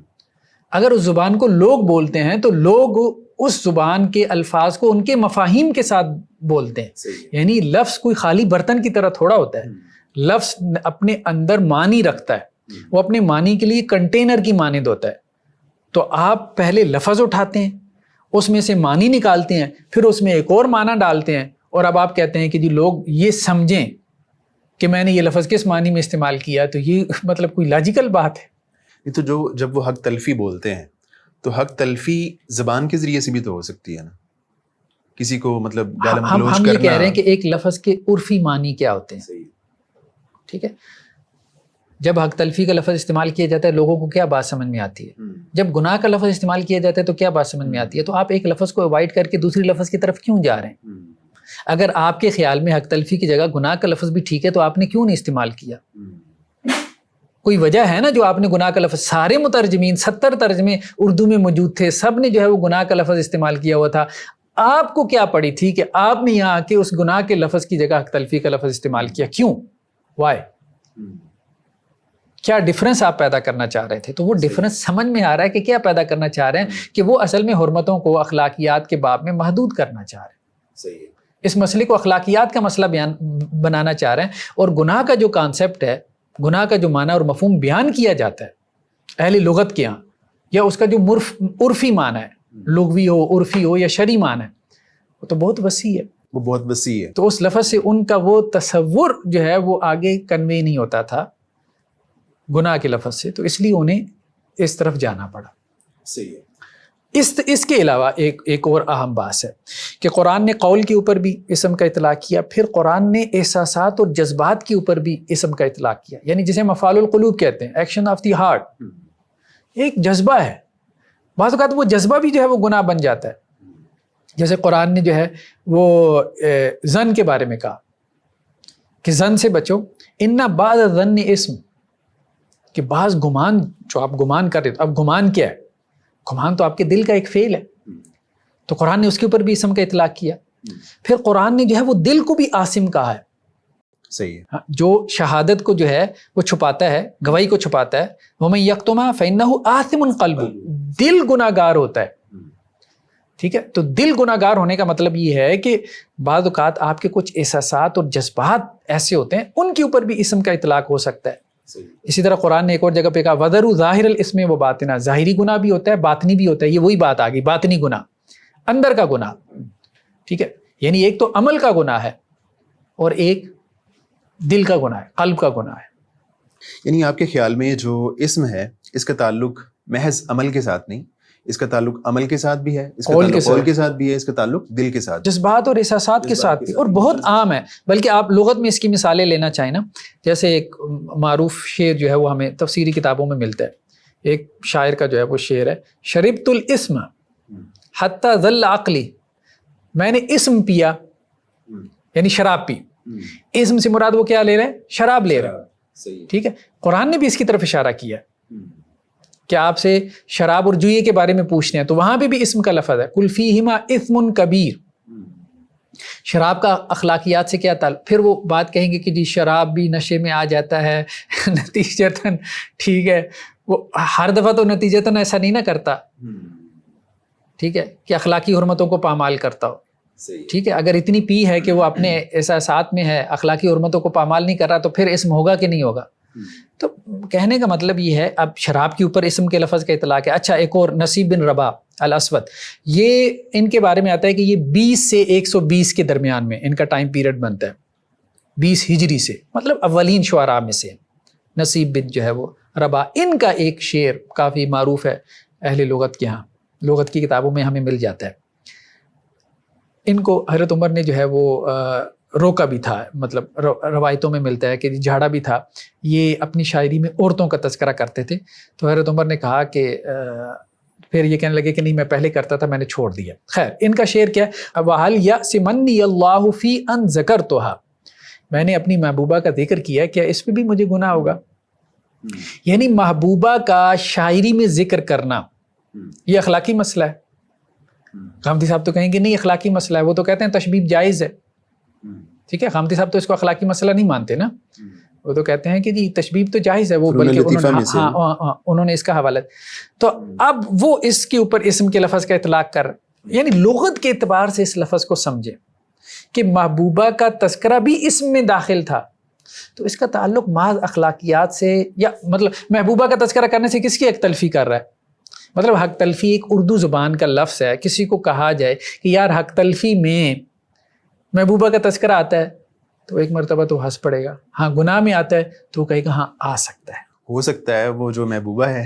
اگر اس زبان کو لوگ بولتے ہیں تو لوگ اس زبان کے الفاظ کو ان کے مفاہیم کے ساتھ بولتے ہیں. یعنی لفظ کوئی خالی برتن کی طرح تھوڑا ہوتا ہے, لفظ اپنے اندر معنی رکھتا ہے, وہ اپنے معنی کے لیے کنٹینر کی مانند ہوتا ہے. تو آپ پہلے لفظ اٹھاتے ہیں, اس میں سے معنی نکالتے ہیں, پھر اس میں ایک اور معنی ڈالتے ہیں, اور اب آپ کہتے ہیں کہ جی لوگ یہ سمجھیں کہ میں نے یہ لفظ کس معنی میں استعمال کیا. تو یہ مطلب کوئی لاجیکل بات ہے؟ تو جب وہ حق تلفی بولتے ہیں تو حق تلفی زبان کے ذریعے سے بھی تو ہو سکتی ہے نا, کسی کو مطلب گالم گلوچ ہم کرنا. یہ کہہ رہے ہیں کہ ایک لفظ کے عرفی معنی کیا ہوتے ہیں, ٹھیک ہے. جب حق تلفی کا لفظ استعمال کیا جاتا ہے لوگوں کو کیا بات سمجھ میں آتی ہے, جب گناہ کا لفظ استعمال کیا جاتا ہے تو کیا بات سمجھ میں آتی ہے. تو آپ ایک لفظ کو اوائڈ کر کے دوسری لفظ کی طرف کیوں جا رہے ہیں؟ اگر آپ کے خیال میں حق تلفی کی جگہ گناہ کا لفظ بھی ٹھیک ہے تو آپ نے کیوں نہیں استعمال کیا؟ کوئی وجہ ہے نا جو آپ نے گناہ کا لفظ, سارے مترجمین 70 ترجمے اردو میں موجود تھے, سب نے جو ہے وہ گناہ کا لفظ استعمال کیا ہوا تھا. آپ کو کیا پڑی تھی کہ آپ نے یہاں آ کے اس گناہ کے لفظ کی جگہ حق تلفی کا لفظ استعمال کیا؟ کیوں؟ وائی؟ کیا ڈفرنس آپ پیدا کرنا چاہ رہے تھے؟ تو وہ ڈفرنس سمجھ میں آ رہا ہے کہ کیا پیدا کرنا چاہ رہے ہیں, کہ وہ اصل میں حرمتوں کو اخلاقیات کے باب میں محدود کرنا چاہ رہے ہیں. صحیح ہے. اس مسئلے کو اخلاقیات کا مسئلہ بنانا چاہ رہے ہیں, اور گناہ کا جو کانسیپٹ ہے, گناہ کا جو معنی اور مفہوم بیان کیا جاتا ہے اہل لغت کے یہاں, یا اس کا جو عرفی معنی ہے, لغوی ہو, عرفی ہو یا شرعی معنی ہے, وہ تو بہت وسیع ہے. وہ بہت وسیع ہے. تو اس لفظ سے ان کا وہ تصور جو ہے وہ آگے کنوے نہیں ہوتا تھا گناہ کے لفظ سے, تو اس لیے انہیں اس طرف جانا پڑا. صحیح ہے. اس کے علاوہ ایک اور اہم بات ہے کہ قرآن نے قول کے اوپر بھی اسم کا اطلاق کیا, پھر قرآن نے احساسات اور جذبات کے اوپر بھی اسم کا اطلاق کیا, یعنی جسے مفعول القلوب کہتے ہیں, ایکشن آف دی ہارٹ. ایک جذبہ ہے, بعض اوقات وہ جذبہ بھی جو ہے وہ گناہ بن جاتا ہے. جیسے قرآن نے جو ہے وہ زن کے بارے میں کہا کہ زن سے بچو, ان بعض الظن اسم, کہ بعض گمان جو آپ گمان کر رہے تو اب گمان کیا ہے؟ گمان تو آپ کے دل کا ایک فعل ہے, تو قرآن نے اس کے اوپر بھی اسم کا اطلاق کیا. پھر قرآن نے جو ہے وہ دل کو بھی آسم کہا ہے. صحیح ہے. جو شہادت کو جو ہے وہ چھپاتا ہے, گواہی کو چھپاتا ہے, وَمَن يَكْتُمْهَا فَإِنَّهُ آثِمٌ قَلْبُهُ, دل گناہ گار ہوتا ہے. ٹھیک ہے, تو دل گناہ گار ہونے کا مطلب یہ ہے کہ بعض اوقات آپ کے کچھ احساسات اور جذبات ایسے ہوتے ہیں, ان کے اوپر بھی اسم کا اطلاق ہو سکتا ہے. اسی طرح قرآن نے ایک اور جگہ پہ کہا وَذَرُوا ظَاهِرَ الْإِثْمِ وَبَاطِنَهُ, ظاہری گناہ بھی ہوتا ہے, باطنی بھی ہوتا ہے. یہ وہی بات آ گئی, باطنی گناہ, اندر کا گناہ. ٹھیک ہے, یعنی ایک تو عمل کا گناہ ہے اور ایک دل کا گناہ ہے, قلب کا گناہ ہے. یعنی آپ کے خیال میں جو اسم ہے اس کا تعلق محض عمل کے ساتھ نہیں, اس کا تعلق عمل کے ساتھ بھی ہے, اس کا تعلق قول کے ساتھ بھی ہے, اس کا تعلق دل کے ساتھ, جذبات اور احساسات کے ساتھ بھی, اور بہت عام ہے. بلکہ آپ لغت میں اس کی مثالیں لینا چاہیں نا, جیسے ایک معروف شعر جو ہے وہ ہمیں تفسیری کتابوں میں ملتا ہے. ایک شاعر کا جو ہے وہ شعر ہے, شربت الاسم حتی ظل عقلی, میں نے اسم پیا, یعنی شراب پی. اسم سے مراد وہ کیا لے رہے ہیں؟ شراب لے رہے ہیں. ٹھیک ہے, قرآن نے بھی اس کی طرف اشارہ کیا ہے کہ آپ سے شراب اور جوئے کے بارے میں پوچھتے ہیں تو وہاں پہ بھی اسم کا لفظ ہے, قل فیہما اثم کبیر. شراب کا اخلاقیات سے کیا تعلق؟ پھر وہ بات کہیں گے کہ جی شراب بھی نشے میں آ جاتا ہے نتیجتاً, ٹھیک ہے, وہ ہر دفعہ تو نتیجتاً ایسا نہیں نہ کرتا, ٹھیک ہے, کہ اخلاقی حرمتوں کو پامال کرتا ہو. ٹھیک ہے, اگر اتنی پی ہے کہ وہ اپنے احساسات میں ہے, اخلاقی حرمتوں کو پامال نہیں کر رہا, تو پھر اسم ہوگا کہ نہیں ہوگا؟ تو کہنے کا مطلب یہ ہے, اب شراب کے اوپر اسم کے لفظ کا اطلاق ہے. اچھا, ایک اور نصیب بن ربا الاسود, یہ ان کے بارے میں آتا ہے کہ یہ 20 سے 120 کے درمیان میں ان کا ٹائم پیریڈ بنتا ہے, 20 ہجری سے, مطلب اولین شعراء میں سے. نصیب بن جو ہے وہ ربا, ان کا ایک شعر کافی معروف ہے اہل لغت کے ہاں, لغت کی کتابوں میں ہمیں مل جاتا ہے. ان کو حضرت عمر نے جو ہے وہ روکا بھی تھا, مطلب روایتوں میں ملتا ہے کہ جھاڑا بھی تھا. یہ اپنی شاعری میں عورتوں کا تذکرہ کرتے تھے. تو حضرت عمر نے کہا کہ پھر یہ کہنے لگے کہ نہیں میں پہلے کرتا تھا, میں نے چھوڑ دیا. خیر, ان کا شعر کیا ہے, وَهَلْ يَأْسِمَنِّيَ اللَّهُ فِي أَنْ ذَكَرْتُهَا, میں نے اپنی محبوبہ کا ذکر کیا, کیا اس پہ بھی مجھے گناہ ہوگا؟ یعنی محبوبہ کا شاعری میں ذکر کرنا یہ اخلاقی مسئلہ ہے. غامدی صاحب تو کہیں گے نہیں اخلاقی مسئلہ ہے, وہ تو کہتے ہیں تشبیب جائز ہے. ٹھیک ہے, غامدی صاحب تو اس کو اخلاقی مسئلہ نہیں مانتے نا, وہ تو کہتے ہیں کہ جی تشبیب تو جائز ہے, وہ بلکہ انہوں نے اس کا حوالہ. تو اب وہ اس کے اوپر اسم کے لفظ کا اطلاق کر, یعنی لغت کے اعتبار سے اس لفظ کو سمجھے کہ محبوبہ کا تذکرہ بھی اسم میں داخل تھا, تو اس کا تعلق محض اخلاقیات سے, یا مطلب محبوبہ کا تذکرہ کرنے سے کس کی حق تلفی کر رہا ہے؟ مطلب حق تلفی ایک اردو زبان کا لفظ ہے, کسی کو کہا جائے کہ یار حق تلفی میں محبوبہ کا تذکرہ آتا ہے, تو ایک مرتبہ تو ہنس پڑے گا. ہاں گناہ میں آتا ہے تو وہ کہے گا ہاں آ سکتا ہے, ہو سکتا ہے وہ جو محبوبہ ہے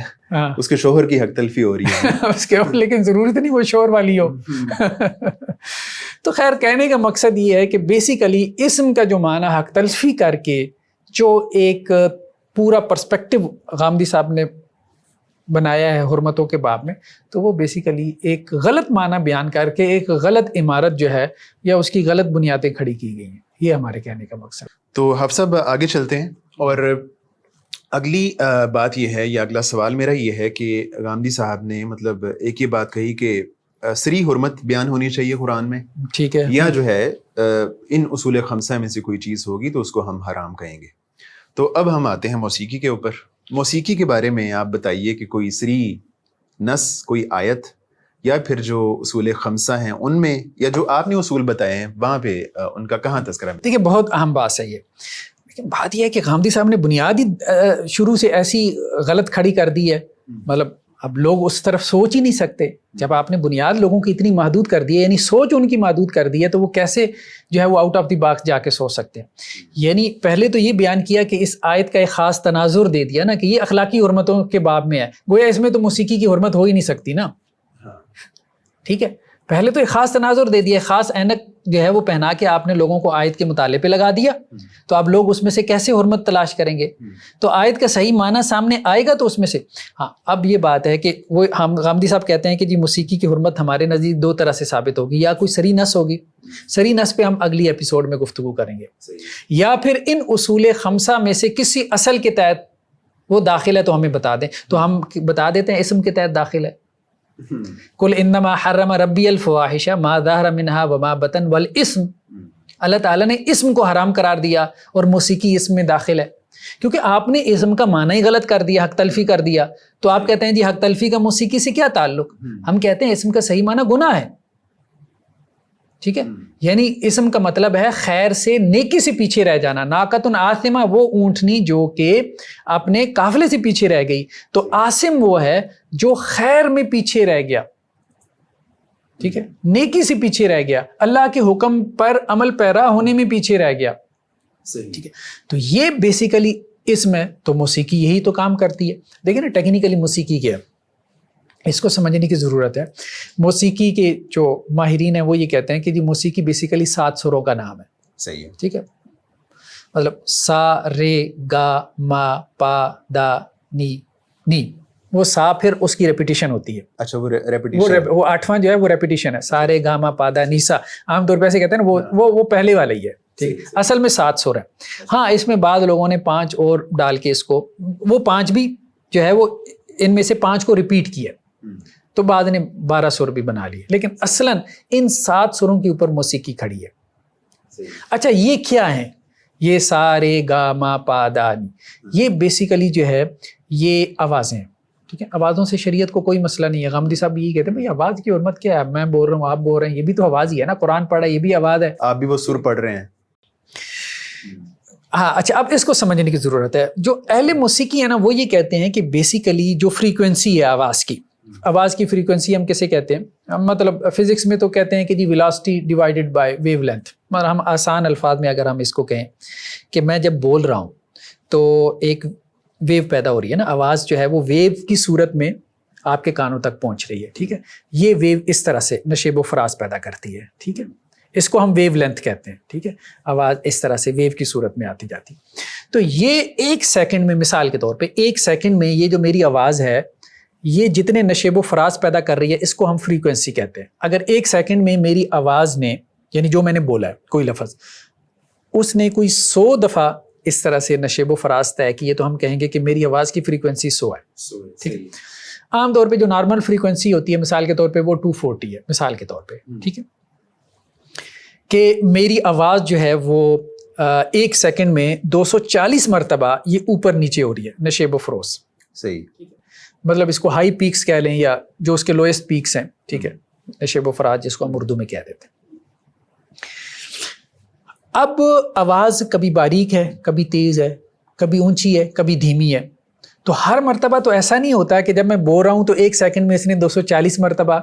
اس کے شوہر کی حق تلفی ہو رہی ہے اس کے, لیکن ضرورت نہیں وہ شوہر والی ہو. تو خیر, کہنے کا مقصد یہ ہے کہ بیسیکلی اسم کا جو معنی حق تلفی کر کے جو ایک پورا پرسپیکٹو غامدی صاحب نے بنایا ہے حرمتوں کے باب میں, تو وہ بیسیکلی ایک غلط معنی بیان کر کے ایک غلط عمارت جو ہے یا اس کی غلط بنیادیں کھڑی کی گئی ہیں. یہ ہمارے کہنے کا مقصد. تو حافظ صاحب آگے چلتے ہیں, اور اگلی بات یہ ہے, یا اگلا سوال میرا یہ ہے کہ غامدی صاحب نے مطلب ایک یہ بات کہی کہ سری حرمت بیان ہونی چاہیے قرآن میں, ٹھیک ہے, یا جو ہے ان اصول خمسہ میں سے کوئی چیز ہوگی تو اس کو ہم حرام کہیں گے. تو اب ہم آتے ہیں موسیقی کے اوپر. موسیقی کے بارے میں آپ بتائیے کہ کوئی سری نص, کوئی آیت, یا پھر جو اصول خمسہ ہیں ان میں, یا جو آپ نے اصول بتائے ہیں وہاں پہ ان کا کہاں تذکرہ ہے؟ دیکھیے بہت اہم بات ہے یہ, لیکن بات یہ ہے کہ غامدی صاحب نے بنیادی شروع سے ایسی غلط کھڑی کر دی ہے, مطلب اب لوگ اس طرف سوچ ہی نہیں سکتے. جب آپ نے بنیاد لوگوں کی اتنی محدود کر دی ہے, یعنی سوچ ان کی محدود کر دی ہے, تو وہ کیسے جو ہے وہ آؤٹ آف دی باکس جا کے سوچ سکتے ہیں. یعنی پہلے تو یہ بیان کیا کہ اس آیت کا ایک خاص تناظر دے دیا نا کہ یہ اخلاقی حرمتوں کے باب میں ہے, گویا اس میں تو موسیقی کی حرمت ہو ہی نہیں سکتی نا. ٹھیک ہے, پہلے تو ایک خاص تناظر دے دیا, خاص اینک جو ہے وہ پہنا کے آپ نے لوگوں کو آیت کے مطالعے پہ لگا دیا, تو اب لوگ اس میں سے کیسے حرمت تلاش کریں گے؟ تو آیت کا صحیح معنی سامنے آئے گا تو اس میں سے. ہاں, اب یہ بات ہے کہ وہ ہم غامدی صاحب کہتے ہیں کہ جی موسیقی کی حرمت ہمارے نزدیک دو طرح سے ثابت ہوگی, یا کوئی سری نص ہوگی, سری نص پہ ہم اگلی ایپیسوڈ میں گفتگو کریں گے, یا پھر ان اصول خمسہ میں سے کسی اصل کے تحت وہ داخل ہے تو ہمیں بتا دیں, تو ہم بتا دیتے ہیں اسم کے تحت داخل ہے. قل انما حرم ربی الفواحش ما ظہر منہا وما بطن والاسم, اللہ تعالیٰ نے اسم کو حرام قرار دیا اور موسیقی اسم میں داخل ہے, کیونکہ آپ نے اسم کا معنی ہی غلط کر دیا, حق تلفی کر دیا. تو آپ کہتے ہیں جی حق تلفی کا موسیقی سے کیا تعلق؟ ہم کہتے ہیں اسم کا صحیح معنی گناہ ہے. ٹھیک ہے, یعنی اسم کا مطلب ہے خیر سے, نیکی سے پیچھے رہ جانا. ناقۃ آثمہ, وہ اونٹنی جو کہ اپنے قافلے سے پیچھے رہ گئی, تو آثم وہ ہے جو خیر میں پیچھے رہ گیا. ٹھیک ہے, نیکی سے پیچھے رہ گیا, اللہ کے حکم پر عمل پیرا ہونے میں پیچھے رہ گیا. ٹھیک ہے, تو یہ بیسیکلی اسم ہے. تو موسیقی یہی تو کام کرتی ہے. دیکھیں نا ٹیکنیکلی موسیقی کیا ہے, اس کو سمجھنے کی ضرورت ہے. موسیقی کے جو ماہرین ہیں وہ یہ کہتے ہیں کہ جی موسیقی بیسیکلی 7 سروں کا نام ہے. صحیح ہے. ٹھیک ہے, مطلب سا رے گا ما پا دا نی نی, وہ سا پھر اس کی ریپیٹیشن ہوتی ہے. اچھا, وہ ریپیٹیشن, وہ 8واں جو ہے وہ ریپیٹیشن ہے. سا رے گا ما پا دا نی سا, عام طور پہ ایسے کہتے ہیں نا, وہ پہلے والا ہی ہے. ٹھیک, اصل میں 7 سر ہے. ہاں, اس میں بعض لوگوں نے 5 اور ڈال کے اس کو, وہ 5 بھی جو ہے وہ ان میں سے 5 کو ریپیٹ کیا, تو بعد نے 12 سر بھی بنا لیے, لیکن اصلاً ان 7 سروں کے اوپر موسیقی کھڑی ہے. اچھا, یہ کیا ہیں؟ یہ سا رے گا ما پا دا نی, یہ بیسیکلی جو ہے یہ آوازیں ہیں. ٹھیک ہے, آوازوں سے شریعت کو کوئی مسئلہ نہیں ہے. غامدی صاحب یہی کہتے ہیں بھائی آواز کی حرمت کیا ہے, میں بول رہا ہوں, آپ بول رہے ہیں, یہ بھی تو آواز ہی ہے نا, قرآن پڑھا یہ بھی آواز ہے, آپ بھی وہ سر پڑھ رہے ہیں. ہاں, اچھا, اب اس کو سمجھنے کی ضرورت ہے. جو اہل موسیقی ہے نا وہ یہ کہتے ہیں کہ بیسیکلی جو فریکوینسی ہے آواز کی فریکوینسی ہم کیسے کہتے ہیں, مطلب فزکس میں تو کہتے ہیں کہ جی velocity divided by wavelength. مگر ہم آسان الفاظ میں اگر ہم اس کو کہیں کہ میں جب بول رہا ہوں تو ایک ویو پیدا ہو رہی ہے نا, آواز جو ہے وہ ویو کی صورت میں آپ کے کانوں تک پہنچ رہی ہے. ٹھیک ہے, یہ ویو اس طرح سے نشیب و فراز پیدا کرتی ہے. ٹھیک ہے, اس کو ہم ویو لینتھ کہتے ہیں، ٹھیک ہے، آواز اس طرح سے ویو کی صورت میں آتی جاتی. تو یہ 1 سیکنڈ میں، مثال کے طور پہ 1 سیکنڈ میں یہ جو میری آواز ہے یہ جتنے نشیب و فراز پیدا کر رہی ہے اس کو ہم فریکوینسی کہتے ہیں. اگر 1 سیکنڈ میں میری آواز نے، یعنی جو میں نے بولا ہے کوئی لفظ، اس نے کوئی 100 دفعہ اس طرح سے نشیب و فراز طے کی ہے تو ہم کہیں گے کہ میری آواز کی فریکوینسی 100 ہے. ٹھیک ہے. عام طور پہ جو نارمل فریکوینسی ہوتی ہے مثال کے طور پہ وہ 240 ہے مثال کے طور پہ. ٹھیک ہے، کہ میری آواز جو ہے وہ 1 سیکنڈ میں 240 مرتبہ یہ اوپر نیچے ہو رہی ہے نشیب و فروز. صحیح. مطلب اس کو ہائی پیکس کہہ لیں یا جو اس کے لوئسٹ پیکس ہیں. ٹھیک ہے، نشیب و فراز جس کو ہم اردو میں کہہ دیتے ہیں. اب آواز کبھی باریک ہے، کبھی تیز ہے، کبھی اونچی ہے، کبھی دھیمی ہے. تو ہر مرتبہ تو ایسا نہیں ہوتا کہ جب میں بول رہا ہوں تو 1 سیکنڈ میں اس نے 240 مرتبہ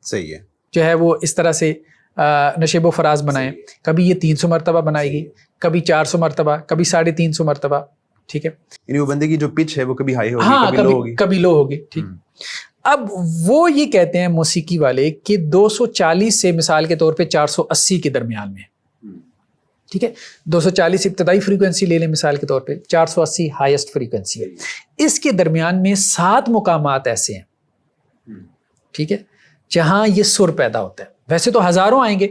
صحیح ہے جو ہے وہ اس طرح سے نشیب و فراز بنائیں. کبھی یہ 300 مرتبہ بنائے گی، کبھی 400 مرتبہ، کبھی 350 مرتبہ. ٹھیک ہے، یعنی وہ بندے کی جو پچ ہے وہ کبھی ہائی ہوگی، ہاں کبھی لو ہوگی، کبھی لو ہوگی. ٹھیک. اب وہ یہ کہتے ہیں موسیقی والے کہ 240 سے مثال کے طور پہ 480 کے درمیان میں. ٹھیک ہے، 240 ابتدائی فریکوینسی لے لیں مثال کے طور پہ، 480 ہائیسٹ فریکوینسی ہے. اس کے درمیان میں 7 مقامات ایسے ہیں، ٹھیک ہے، جہاں یہ سر پیدا ہوتا ہے. ویسے تو ہزاروں آئیں گے،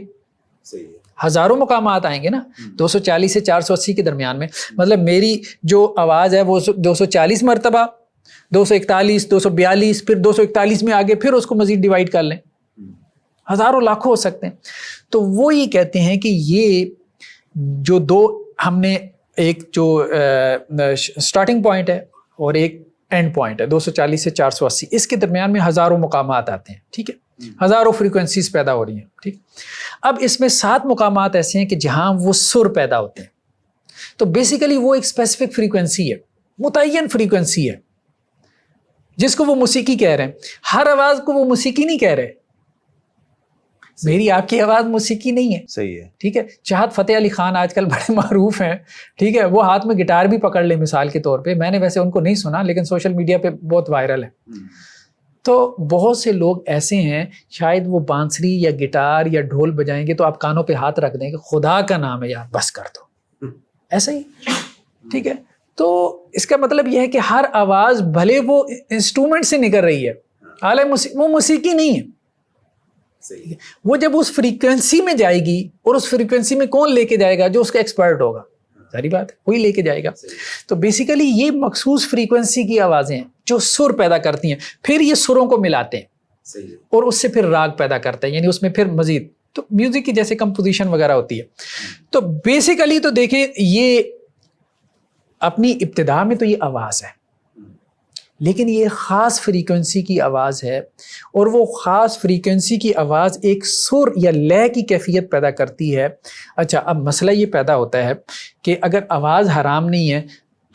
ہزاروں مقامات آئیں گے نا 240 سے 480 کے درمیان میں. مطلب میری جو آواز ہے وہ 240 مرتبہ، 241، 242، پھر 241 میں آگے پھر اس کو مزید ڈیوائڈ کر لیں، ہزاروں لاکھوں ہو سکتے ہیں. تو وہ یہ کہتے ہیں کہ یہ جو دو ہم نے ایک جو سٹارٹنگ پوائنٹ ہے اور ایک اینڈ پوائنٹ ہے 240 سے 480، اس کے درمیان میں ہزاروں مقامات آتے ہیں. ٹھیک ہے، ہزاروں فریکوینسیز پیدا ہو رہی ہیں. ٹھیک، اب اس میں 7 مقامات ایسے ہیں کہ جہاں وہ سر پیدا ہوتے ہیں. تو بیسیکلی وہ ایک اسپیسیفک فریکوینسی ہے، متعین فریکوینسی ہے جس کو وہ موسیقی کہہ رہے ہیں. ہر آواز کو وہ موسیقی نہیں کہہ رہے. میری آپ کی آواز موسیقی نہیں ہے. صحیح ہے. ٹھیک ہے، چاہت فتح علی خان آج کل بڑے معروف ہیں. ٹھیک ہے، وہ ہاتھ میں گٹار بھی پکڑ لے مثال کے طور پہ. میں نے ویسے ان کو نہیں سنا لیکن سوشل میڈیا پہ بہت وائرل ہے. تو بہت سے لوگ ایسے ہیں شاید وہ بانسری یا گٹار یا ڈھول بجائیں گے تو آپ کانوں پہ ہاتھ رکھ دیں کہ خدا کا نام ہے یار بس کر دو، ایسا ہی. ٹھیک ہے، تو اس کا مطلب یہ ہے کہ ہر آواز بھلے وہ انسٹرومنٹ سے نکل رہی ہے، وہ موسیقی نہیں ہے. وہ جب اس فریکوینسی میں جائے گی، اور اس فریکوینسی میں کون لے کے جائے گا؟ جو اس کا ایکسپرٹ ہوگا، ظاہری بات ہے وہی لے کے جائے گا. تو بیسیکلی یہ مخصوص فریکوینسی کی آوازیں ہیں جو سر پیدا کرتی ہیں، پھر یہ سروں کو ملاتے ہیں اور اس سے پھر راگ پیدا کرتے ہیں، یعنی اس میں پھر مزید تو میوزک کی جیسے کمپوزیشن وغیرہ ہوتی ہے. تو بیسیکلی تو دیکھیں یہ اپنی ابتدا میں تو یہ آواز ہے، لیکن یہ خاص فریکوینسی کی آواز ہے، اور وہ خاص فریکوینسی کی آواز ایک سر یا لے کی کیفیت پیدا کرتی ہے. اچھا، اب مسئلہ یہ پیدا ہوتا ہے کہ اگر آواز حرام نہیں ہے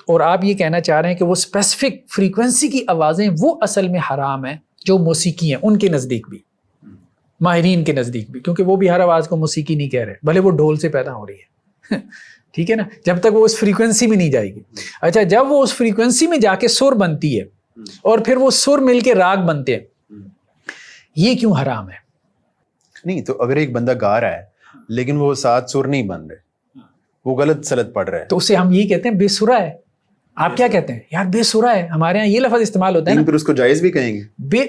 اور آپ یہ کہنا چاہ رہے ہیں کہ وہ اسپیسیفک فریکوینسی کی آوازیں وہ اصل میں حرام ہیں جو موسیقی ہیں ان کے نزدیک بھی، ماہرین کے نزدیک بھی، کیونکہ وہ بھی ہر آواز کو موسیقی نہیں کہہ رہے بھلے وہ ڈھول سے پیدا ہو رہی ہے. ٹھیک ہے نا، جب تک وہ اس فریکوینسی میں نہیں جائے گی. اچھا، جب وہ اس فریکوینسی میں جا کے سر بنتی ہے اور پھر وہ سر مل کے راگ بنتے ہیں، یہ کیوں حرام ہے؟ نہیں تو اگر ایک بندہ گا رہا ہے لیکن وہ 7 سر نہیں بن رہے، وہ غلط سلط پڑ رہا ہے، تو اسے ہم یہ کہتے ہیں بے سرا ہے. آپ کیا کہتے ہیں؟ یار بے سرا ہے، ہمارے ہاں یہ لفظ استعمال ہوتا ہے نا. پھر اس کو جائز بھی کہیں گے.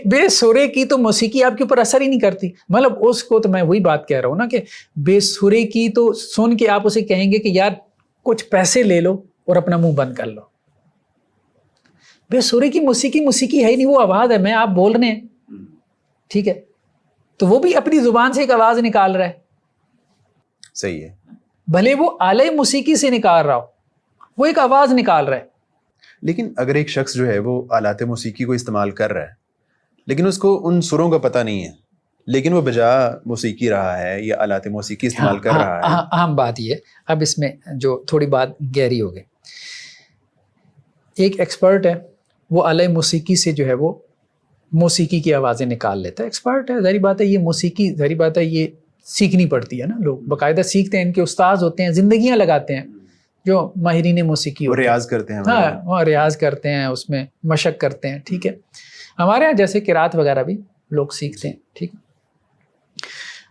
بے سرے کی تو موسیقی آپ کے اوپر اثر ہی نہیں کرتی. مطلب اس کو تو میں وہی بات کہہ رہا ہوں نا کہ بے سرے کی تو سن کے آپ اسے کہیں گے کہ یار کچھ پیسے لے لو اور اپنا منہ بند کر لو. بے سرے کی موسیقی ہے ہی نہیں، وہ آواز ہے. میں آپ بول رہے ہیں، ٹھیک ہے، تو وہ بھی اپنی زبان سے ایک آواز نکال رہا ہے. صحیح ہے، بھلے وہ آلے موسیقی سے نکال رہا ہو، وہ ایک آواز نکال رہا ہے. لیکن اگر ایک شخص جو ہے وہ آلات موسیقی کو استعمال کر رہا ہے لیکن اس کو ان سروں کا پتہ نہیں ہے، لیکن وہ بجا موسیقی رہا ہے یا آلات موسیقی استعمال کر رہا ہے. اہم بات یہ، اب اس میں جو تھوڑی بات گہری ہو گئی، ایک ایکسپرٹ ہے وہ آلے موسیقی سے جو ہے وہ موسیقی کی آوازیں نکال لیتا ہے. ایکسپرٹ ہے، ظاہری بات ہے یہ موسیقی، ظاہری بات ہے یہ سیکھنی پڑتی ہے نا. لوگ باقاعدہ سیکھتے ہیں، ان کے استاذ ہوتے ہیں، زندگیاں لگاتے ہیں جو ماہرین موسیقی ہوتے ہیں. ریاض کرتے ہیں. ہاں، وہ ریاض کرتے ہیں، اس میں مشق کرتے ہیں. ٹھیک ہے، ہمارے یہاں جیسے قرات وغیرہ بھی لوگ سیکھتے ہیں. ٹھیک.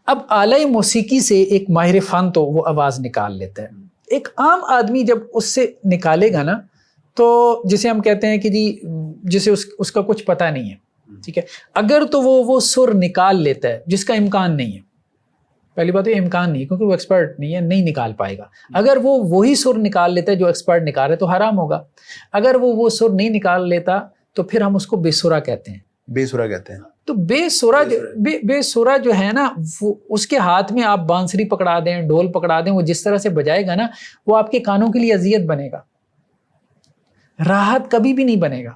اب آلۂ موسیقی سے ایک ماہر فن تو وہ آواز نکال لیتا ہے، ایک عام آدمی جب اس سے نکالے گا نا تو جسے ہم کہتے ہیں کہ جی جسے اس کا کچھ پتہ نہیں ہے، ٹھیک ہے، اگر تو وہ سر نکال لیتا ہے جس کا امکان نہیں ہے، پہلی بات یہ امکان نہیں ہے کیونکہ وہ ایکسپرٹ نہیں ہے، نہیں نکال پائے گا. اگر وہ وہی سر نکال لیتا ہے جو ایکسپرٹ نکال رہے تو حرام ہوگا. اگر وہ سر نہیں نکال لیتا تو پھر ہم اس کو بے سرا کہتے ہیں. بے سرا کہتے ہیں. تو بے سرا جو ہے نا وہ اس کے ہاتھ میں آپ بانسری پکڑا دیں، ڈھول پکڑا دیں، وہ جس طرح سے بجائے گا نا وہ آپ کے کانوں کے لیے اذیت بنے گا، راحت کبھی بھی نہیں بنے گا.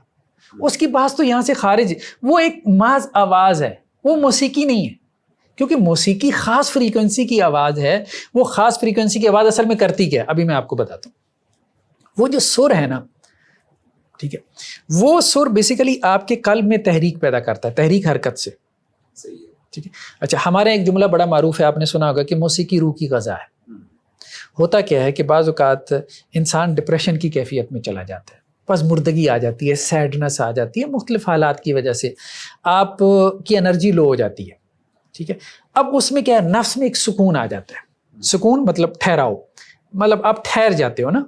اس کی بات تو یہاں سے خارج، وہ ایک محض آواز ہے، وہ موسیقی نہیں ہے. کیونکہ موسیقی خاص فریکوینسی کی آواز ہے. وہ خاص فریکوینسی کی آواز اصل میں کرتی کیا ہے ابھی میں آپ کو بتاتا ہوں. وہ جو سر ہے نا، ٹھیک ہے، وہ سر بیسیکلی آپ کے قلب میں تحریک پیدا کرتا ہے، تحریک حرکت سے. ٹھیک ہے. اچھا، ہمارے ایک جملہ بڑا معروف ہے، آپ نے سنا ہوگا کہ موسیقی روح کی غذا ہے. ہوتا کیا ہے کہ بعض اوقات انسان ڈپریشن کی کیفیت میں چلا جاتا ہے، بس مردگی آ جاتی ہے، سیڈنس آ جاتی ہے، مختلف حالات کی وجہ سے آپ کی انرجی لو ہو جاتی ہے. ٹھیک ہے. اب اس میں کیا ہے، نفس میں ایک سکون آ جاتا ہے. سکون مطلب ٹھہراؤ، مطلب آپ ٹھہر جاتے ہو نا.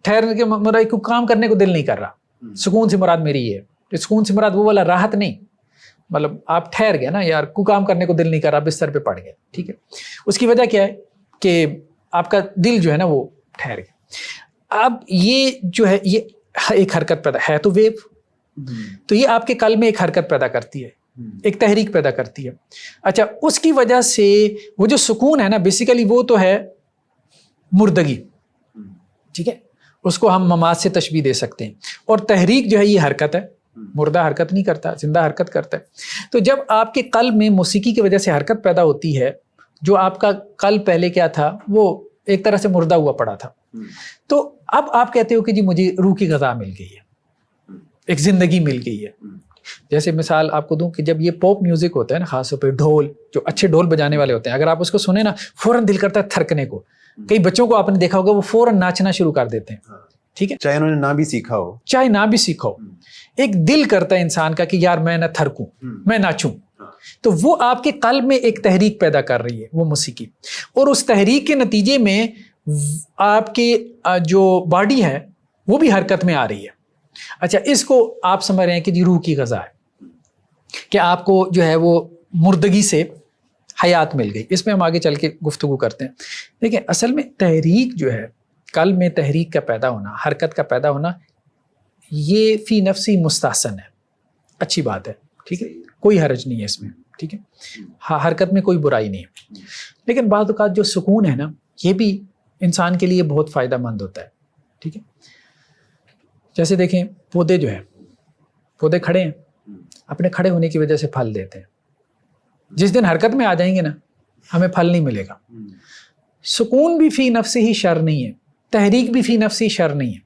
ٹھہرنے کے مراد کوئی کام کرنے کو دل نہیں کر رہا. سکون سے مراد میری یہ ہے، سکون سے مراد وہ والا راحت نہیں، مطلب آپ ٹھہر گئے نا یار، کوئی کام کرنے کو دل نہیں کر رہا، بستر پہ پڑ گئے. ٹھیک ہے. اس کی وجہ کیا ہے کہ آپ کا دل جو ہے نا وہ ٹھہر گیا. اب یہ جو ہے یہ ایک حرکت پیدا ہے تو ویو، تو یہ آپ کے قلب میں ایک حرکت پیدا کرتی ہے، ایک تحریک پیدا کرتی ہے. اچھا، اس کی وجہ سے وہ جو سکون ہے نا بیسیکلی وہ تو ہے مردگی. ٹھیک ہے. اس کو ہم ممات سے تشبیہ دے سکتے ہیں. اور تحریک جو ہے یہ حرکت ہے، مردہ حرکت نہیں کرتا، زندہ حرکت کرتا ہے. تو جب آپ کے قلب میں موسیقی کی وجہ سے حرکت پیدا ہوتی ہے، جو آپ کا قلب پہلے کیا تھا وہ ایک طرح سے مردہ ہوا پڑا تھا، تو اب آپ کہتے ہو کہ جی مجھے روح کی غذا مل گئی ہے، ایک زندگی مل گئی ہے. جیسے مثال آپ کو دوں کہ جب یہ پاپ میوزک ہوتا ہے نا، خاص طور پہ ڈھول، جو اچھے ڈھول بجانے والے ہوتے ہیں، اگر آپ اس کو سنیں نا فوراً دل کرتا ہے تھرکنے کو. کئی بچوں کو آپ نے دیکھا ہوگا وہ فوراً ناچنا شروع کر دیتے ہیں. ٹھیک ہے، چاہے انہوں نے نہ بھی سیکھا ہو، چاہے نہ بھی سیکھا ہو، ایک دل کرتا ہے انسان کا کہ یار میں نہ تھرکوں، میں ناچوں. تو وہ آپ کے قلب میں ایک تحریک پیدا کر رہی ہے وہ موسیقی، اور اس تحریک کے نتیجے میں آپ کے جو باڈی ہے وہ بھی حرکت میں آ رہی ہے. اچھا، اس کو آپ سمجھ رہے ہیں کہ جی روح کی غذا ہے، کہ آپ کو جو ہے وہ مردگی سے حیات مل گئی. اس میں ہم آگے چل کے گفتگو کرتے ہیں. دیکھیں، اصل میں تحریک جو ہے، قلب میں تحریک کا پیدا ہونا، حرکت کا پیدا ہونا، یہ فی نفسی مستحسن ہے، اچھی بات ہے. ٹھیک ہے، کوئی حرج نہیں ہے اس میں. ٹھیک ہے، ہاں، حرکت میں کوئی برائی نہیں ہے. لیکن بعض اوقات جو سکون ہے نا، یہ بھی انسان کے لیے بہت فائدہ مند ہوتا ہے. ٹھیک ہے. جیسے دیکھیں پودے جو ہیں، پودے کھڑے ہیں، اپنے کھڑے ہونے کی وجہ سے پھل دیتے ہیں. جس دن حرکت میں آ جائیں گے نا ہمیں پھل نہیں ملے گا. سکون بھی فی نفس ہی شر نہیں ہے، تحریک بھی فی نفس ہی شر نہیں ہے.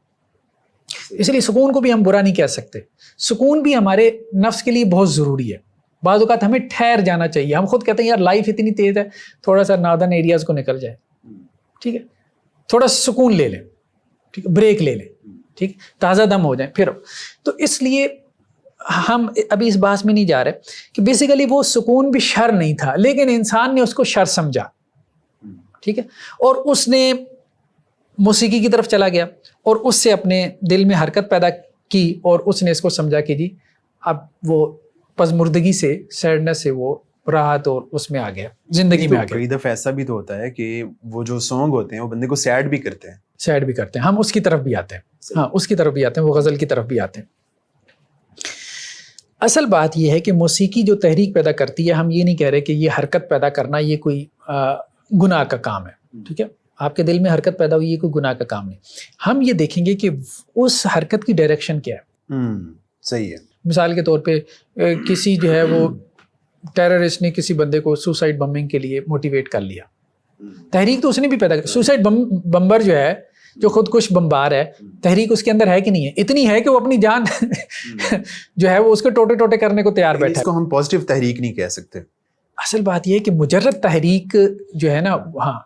اس لیے سکون کو بھی ہم برا نہیں کہہ سکتے. سکون بھی ہمارے نفس کے لیے بہت ضروری ہے. بعض اوقات ہمیں ٹھہر جانا چاہیے. ہم خود کہتے ہیں یار لائف اتنی تیز ہے، تھوڑا سا ناردرن ایریاز کو نکل جائے. ٹھیک ہے، تھوڑا سکون لے لیں، ٹھیک ہے، بریک لے لیں، ٹھیک، تازہ دم ہو جائیں پھر. تو اس لیے ہم ابھی اس بحث میں نہیں جا رہے کہ بیسیکلی وہ سکون بھی شر نہیں تھا، لیکن انسان نے اس کو شر سمجھا. ٹھیک ہے، اور اس نے موسیقی کی طرف چلا گیا اور اس سے اپنے دل میں حرکت پیدا کی، اور اس نے اس کو سمجھا کہ جی اب وہ پزمردگی سے، سیڈنس سے وہ راحت اور اس میں آ گیا، زندگی میں آ گیا. کئی دفعہ ایسا بھی تو ہوتا ہے کہ وہ جو سانگ ہوتے ہیں وہ بندے کو سیڈ بھی کرتے ہیں. سیڈ بھی کرتے ہیں، ہم اس کی طرف بھی آتے ہیں. ہاں، اس کی طرف بھی آتے ہیں، وہ غزل کی طرف بھی آتے ہیں. اصل بات یہ ہے کہ موسیقی جو تحریک پیدا کرتی ہے، ہم یہ نہیں کہہ رہے کہ یہ حرکت پیدا کرنا یہ کوئی گناہ کا کام ہے. ٹھیک ہے، آپ کے دل میں حرکت پیدا ہوئی، یہ کوئی گناہ کا کام نہیں. ہم یہ دیکھیں گے کہ اس حرکت کی ڈائریکشن کیا ہے. صحیح ہے. مثال کے طور پہ کسی جو ہے وہ ٹیررسٹ نے کسی بندے کو سوسائڈ بمبنگ کے لیے موٹیویٹ کر لیا. تحریک تو اس نے بھی پیدا کی. سوسائڈ بمبر جو ہے، جو خودکش بمبار ہے، تحریک اس کے اندر ہے کہ نہیں ہے؟ اتنی ہے کہ وہ اپنی جان جو ہے وہ اس کو ٹوٹے ٹوٹے کرنے کو تیار بیٹھا. اس کو ہم پازیٹیو تحریک نہیں کہہ سکتے. اصل بات یہ ہے کہ مجرد تحریک جو ہے نا، ہاں،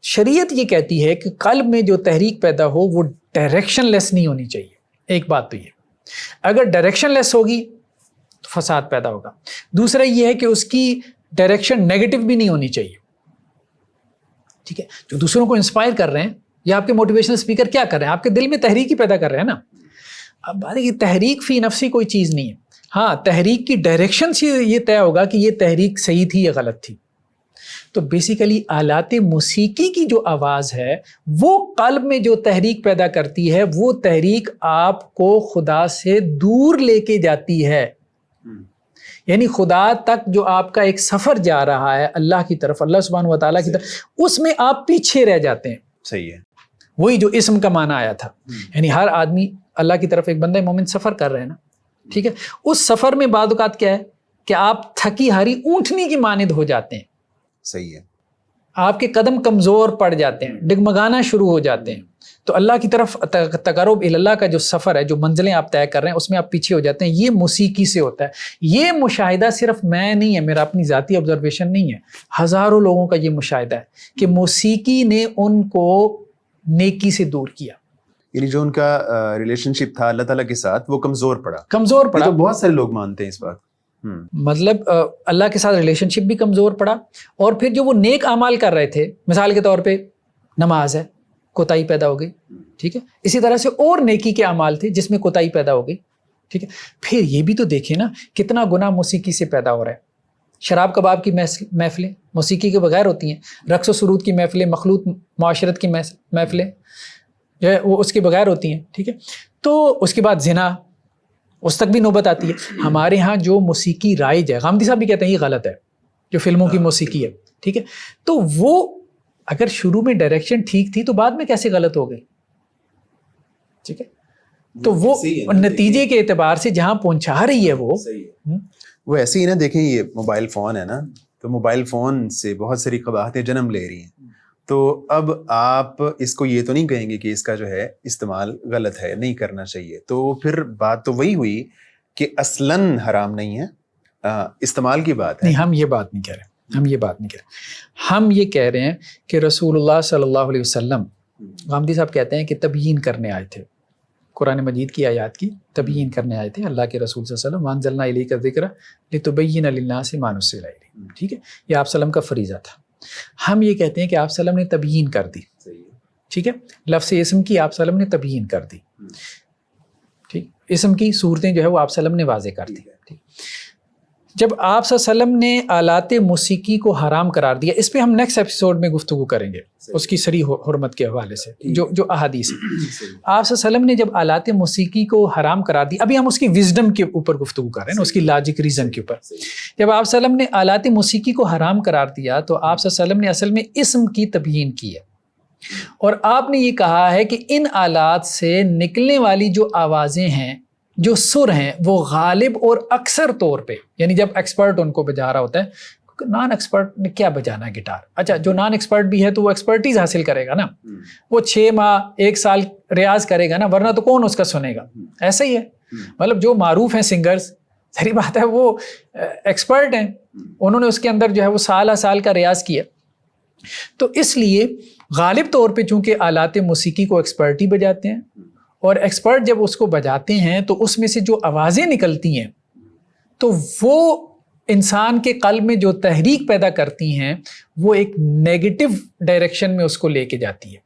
شریعت یہ کہتی ہے کہ قلب میں جو تحریک پیدا ہو وہ ڈائریکشن لیس نہیں ہونی چاہیے. ایک بات تو یہ، اگر ڈائریکشن لیس ہوگی تو فساد پیدا ہوگا. دوسرا یہ ہے کہ اس کی ڈائریکشن نیگیٹو بھی نہیں ہونی چاہیے. ٹھیک ہے, جو دوسروں کو انسپائر کر رہے ہیں یا آپ کے موٹیویشنل اسپیکر کیا کر رہے ہیں, آپ کے دل میں تحریک ہی پیدا کر رہے ہیں نا. اب بات ہے کہ تحریک فی نفسی کوئی چیز نہیں ہے. ہاں, تحریک کی ڈائریکشن سے یہ طے ہوگا کہ یہ تحریک صحیح تھی یا غلط تھی. تو بیسیکلی آلات موسیقی کی جو آواز ہے وہ قلب میں جو تحریک پیدا کرتی ہے, وہ تحریک آپ کو خدا سے دور لے کے جاتی ہے. یعنی خدا تک جو آپ کا ایک سفر جا رہا ہے اللہ کی طرف, اللہ سبحانہ و تعالیٰ کی طرف, اس میں آپ پیچھے رہ جاتے ہیں. صحیح ہے. وہی جو اسم کا معنی آیا تھا, یعنی ہر آدمی اللہ کی طرف ایک بندہ مومن سفر کر رہے ہیں نا. ٹھیک ہے, اس سفر میں بعض اوقات کیا ہے کہ آپ تھکی ہاری اونٹنی کی مانند ہو جاتے ہیں. صحیح ہے. آپ کے قدم کمزور پڑ جاتے ہیں, ڈگمگانا شروع ہو جاتے ہیں. تو اللہ کی طرف تقرب اللہ کا جو سفر ہے, جو منزلیں آپ طے کر رہے ہیں, اس میں آپ پیچھے ہو جاتے ہیں. یہ موسیقی سے ہوتا ہے. یہ مشاہدہ صرف میں نہیں ہے, میرا اپنی ذاتی آبزرویشن نہیں ہے, ہزاروں لوگوں کا یہ مشاہدہ ہے کہ موسیقی نے ان کو نیکی سے دور کیا. یعنی جو ان کا ریلیشن شپ تھا اللہ تعالیٰ کے ساتھ وہ کمزور پڑا. یہ تو بہت سارے لوگ مانتے ہیں اس بات. مطلب اللہ کے ساتھ ریلیشن شپ بھی کمزور پڑا, اور پھر جو وہ نیک اعمال کر رہے تھے, مثال کے طور پہ نماز ہے, کوتاہی پیدا ہو گئی. ٹھیک ہے, اسی طرح سے اور نیکی کے اعمال تھے جس میں کوتاہی پیدا ہو گئی. ٹھیک ہے, پھر یہ بھی تو دیکھیں نا کتنا گناہ موسیقی سے پیدا ہو رہا ہے. شراب کباب کی محفلیں موسیقی کے بغیر ہوتی ہیں, رقص و سرود کی محفلیں, مخلوط معاشرت کی محفلیں جو ہے وہ اس کے بغیر ہوتی ہیں. ٹھیک ہے, تو اس کے بعد زنا, اس تک بھی نوبت آتی ہے. ہمارے ہاں جو موسیقی رائج ہے, غامدی صاحب بھی کہتے ہیں یہ غلط ہے, جو فلموں کی موسیقی ہے. ٹھیک ہے, تو وہ اگر شروع میں ڈائریکشن ٹھیک تھی تو بعد میں کیسے غلط ہو گئی؟ ٹھیک ہے, تو وہ نتیجے کے اعتبار سے جہاں پہنچا رہی ہے وہ ایسے ہی نا. دیکھیں یہ موبائل فون ہے نا, تو موبائل فون سے بہت ساری قباحتیں جنم لے رہی ہیں. تو اب آپ اس کو یہ تو نہیں کہیں گے کہ اس کا جو ہے استعمال غلط ہے, نہیں کرنا چاہیے. تو پھر بات تو وہی ہوئی کہ اصلاً حرام نہیں ہے, استعمال کی بات ہے. نہیں, ہم یہ بات نہیں کہہ رہے, ہم یہ کہہ رہے ہیں کہ رسول اللہ صلی اللہ علیہ وسلم, غامدی صاحب کہتے ہیں کہ تبیین کرنے آئے تھے, قرآن مجید کی آیات کی تبیین کرنے آئے تھے اللہ کے رسول صلی اللہ علیہ وسلم. وانزلنا الیک الذکر لتبین للناس ما نزل الیہم. ٹھیک ہے, یہ آپ صلی اللہ علیہ وسلم کا فریضہ تھا. ہم یہ کہتے ہیں کہ آپ صلی اللہ علیہ وسلم نے تبیین کر دی. ٹھیک ہے, لفظ اسم کی آپ صلی اللہ علیہ وسلم نے تبیین کر دی. ٹھیک, اسم کی صورتیں جو ہے وہ آپ صلی اللہ علیہ وسلم نے واضح کر دی. ٹھیک, جب آپ صلی اللہ علیہ وسلم نے آلات موسیقی کو حرام قرار دیا, اس پہ ہم نیکسٹ ایپیسوڈ میں گفتگو کریں گے اس کی صریح حرمت کے حوالے سے, جو احادیث ہیں. آپ صلی اللہ علیہ وسلم نے جب آلات موسیقی کو حرام قرار دیا, ابھی ہم اس کی وزڈم کے اوپر گفتگو کر رہے ہیں, اس کی لاجک ریزن کے اوپر. جب آپ صلی اللہ علیہ وسلم نے آلات موسیقی کو حرام قرار دیا تو آپ صلی اللہ علیہ وسلم نے اصل میں اسم کی تبیین کی ہے, اور آپ نے یہ کہا ہے کہ ان آلات سے نکلنے والی جو آوازیں ہیں, جو سر ہیں, وہ غالب اور اکثر طور پہ, یعنی جب ایکسپرٹ ان کو بجا رہا ہوتا ہے, نان ایکسپرٹ نے کیا بجانا ہے گٹار. اچھا, جو نان ایکسپرٹ بھی ہے تو وہ ایکسپرٹیز حاصل کرے گا نا, وہ 6 ماہ 1 سال ریاض کرے گا نا, ورنہ تو کون اس کا سنے گا. ایسا ہی ہے, مطلب جو معروف ہیں سنگرز, صحیح بات ہے وہ ایکسپرٹ ہیں, انہوں نے اس کے اندر جو ہے وہ سال کا ریاض کیا. تو اس لیے غالب طور پہ چونکہ آلات موسیقی کو ایکسپرٹ ہی بجاتے ہیں, اور ایکسپرٹ جب اس کو بجاتے ہیں تو اس میں سے جو آوازیں نکلتی ہیں تو وہ انسان کے قلب میں جو تحریک پیدا کرتی ہیں وہ ایک نیگیٹو ڈائریکشن میں اس کو لے کے جاتی ہے,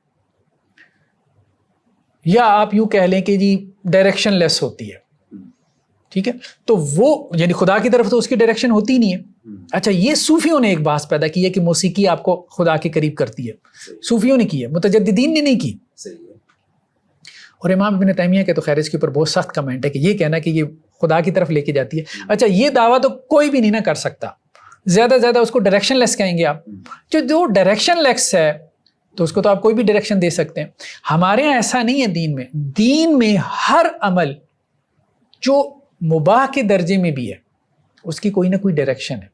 یا آپ یوں کہہ لیں کہ جی ڈائریکشن لیس ہوتی ہے. ٹھیک ہے, تو وہ یعنی خدا کی طرف تو اس کی ڈائریکشن ہوتی ہی نہیں ہے. اچھا, یہ صوفیوں نے ایک بحث پیدا کی ہے کہ موسیقی آپ کو خدا کے قریب کرتی ہے. صوفیوں نے کی ہے, متجددین نے نہیں کی. اور امام ابن تیمیہ کے تو خیر اس کے اوپر بہت سخت کمنٹ ہے کہ یہ کہنا کہ یہ خدا کی طرف لے کے جاتی ہے. اچھا, یہ دعویٰ تو کوئی بھی نہیں نہ کر سکتا, زیادہ سے زیادہ اس کو ڈائریکشن لیس کہیں گے آپ. جو ڈائریکشن لیس ہے تو اس کو تو آپ کوئی بھی ڈائریکشن دے سکتے ہیں. ہمارے یہاں ایسا نہیں ہے. دین میں ہر عمل جو مباح کے درجے میں بھی ہے اس کی کوئی نہ کوئی ڈائریکشن ہے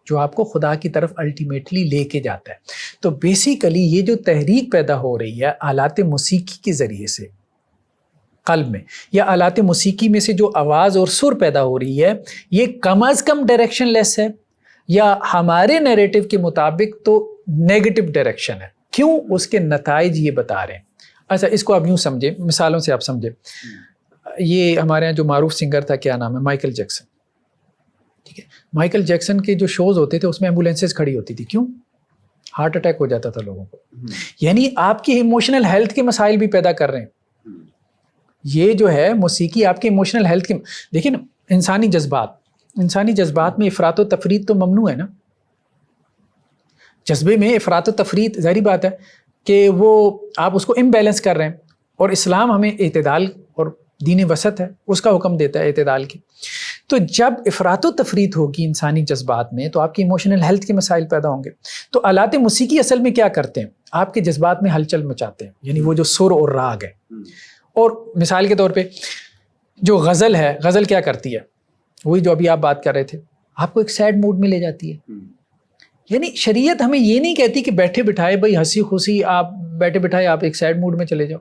جو آپ کو خدا کی طرف الٹیمیٹلی لے کے جاتا ہے. تو بیسیکلی یہ جو تحریک پیدا ہو رہی ہے آلات موسیقی کے ذریعے سے قلب میں, یا آلات موسیقی میں سے جو آواز اور سر پیدا ہو رہی ہے, یہ کم از کم ڈائریکشن لیس ہے, یا ہمارے نیریٹو کے مطابق تو نیگیٹو ڈائریکشن ہے. کیوں؟ اس کے نتائج یہ بتا رہے ہیں. اچھا, اس کو آپ یوں سمجھیں, مثالوں سے آپ سمجھیں. یہ ہمارے یہاں جو معروف سنگر تھا, کیا نام ہے, مائیکل جیکسن. ٹھیک ہے. مائیکل جیکسن کے جو شوز ہوتے تھے اس میں ایمبولینسز کھڑی ہوتی تھی, کیوں؟ ہارٹ اٹیک ہو جاتا تھا لوگوں کو. یعنی آپ کی ایموشنل ہیلتھ کے مسائل بھی پیدا کر رہے ہیں. یہ جو ہے موسیقی آپ کے ایموشنل ہیلتھ کے, دیکھیں نا انسانی جذبات میں افراط و تفریط تو ممنوع ہے نا. جذبے میں افراط و تفریط ظاہری بات ہے کہ وہ آپ اس کو امبیلنس کر رہے ہیں, اور اسلام ہمیں اعتدال اور دین وسط ہے اس کا حکم دیتا ہے اعتدال کی. تو جب افراط و تفریط ہوگی انسانی جذبات میں تو آپ کی ایموشنل ہیلتھ کے مسائل پیدا ہوں گے. تو آلات موسیقی اصل میں کیا کرتے ہیں, آپ کے جذبات میں ہلچل مچاتے ہیں, یعنی وہ جو سر اور راگ ہے. اور مثال کے طور پہ جو غزل ہے, غزل کیا کرتی ہے, وہی جو ابھی آپ بات کر رہے تھے, آپ کو ایک سیڈ موڈ میں لے جاتی ہے. یعنی شریعت ہمیں یہ نہیں کہتی کہ بیٹھے بٹھائے بھائی ہنسی خوشی آپ بیٹھے بٹھائے آپ ایک سیڈ موڈ میں چلے جاؤ.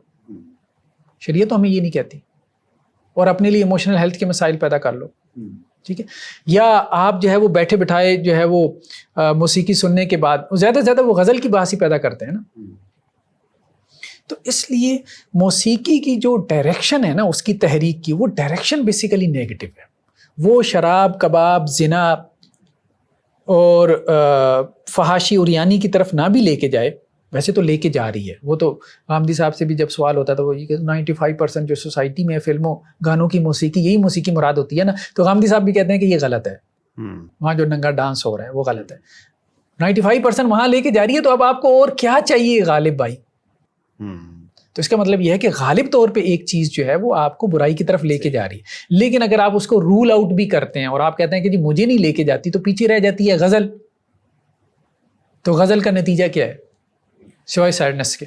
شریعت تو ہمیں یہ نہیں کہتی, اور اپنے لیے ایموشنل ہیلتھ کے مسائل پیدا کر لو. ٹھیک ہے. یا آپ جو ہے وہ بیٹھے بٹھائے جو ہے وہ موسیقی سننے کے بعد زیادہ سے زیادہ وہ غزل کی بحث ہی پیدا کرتے ہیں نا. تو اس لیے موسیقی کی جو ڈائریکشن ہے نا اس کی تحریک کی, وہ ڈائریکشن بیسیکلی نیگیٹو ہے. وہ شراب کباب زنا اور فحاشی اریانی کی طرف نہ بھی لے کے جائے, ویسے تو لے کے جا رہی ہے. وہ تو غامدی صاحب سے بھی جب سوال ہوتا تھا وہ یہ کہ 95% جو سوسائٹی میں فلموں گانوں کی موسیقی, یہی موسیقی مراد ہوتی ہے نا, تو غامدی صاحب بھی کہتے ہیں کہ یہ غلط ہے. وہاں جو ننگا ڈانس ہو رہا ہے وہ غلط ہے. 95% وہاں لے کے جا رہی ہے, تو اب آپ کو اور کیا چاہیے غالب بھائی. تو اس کا مطلب یہ ہے کہ غالب طور پہ ایک چیز جو ہے وہ آپ کو برائی کی طرف لے کے جا رہی ہے. لیکن اگر آپ اس کو رول آؤٹ بھی کرتے ہیں اور آپ کہتے ہیں کہ جی مجھے نہیں لے کے جاتی, تو پیچھے رہ جاتی ہے غزل. تو غزل کا نتیجہ کیا ہے سوائے سیڈنس کے؟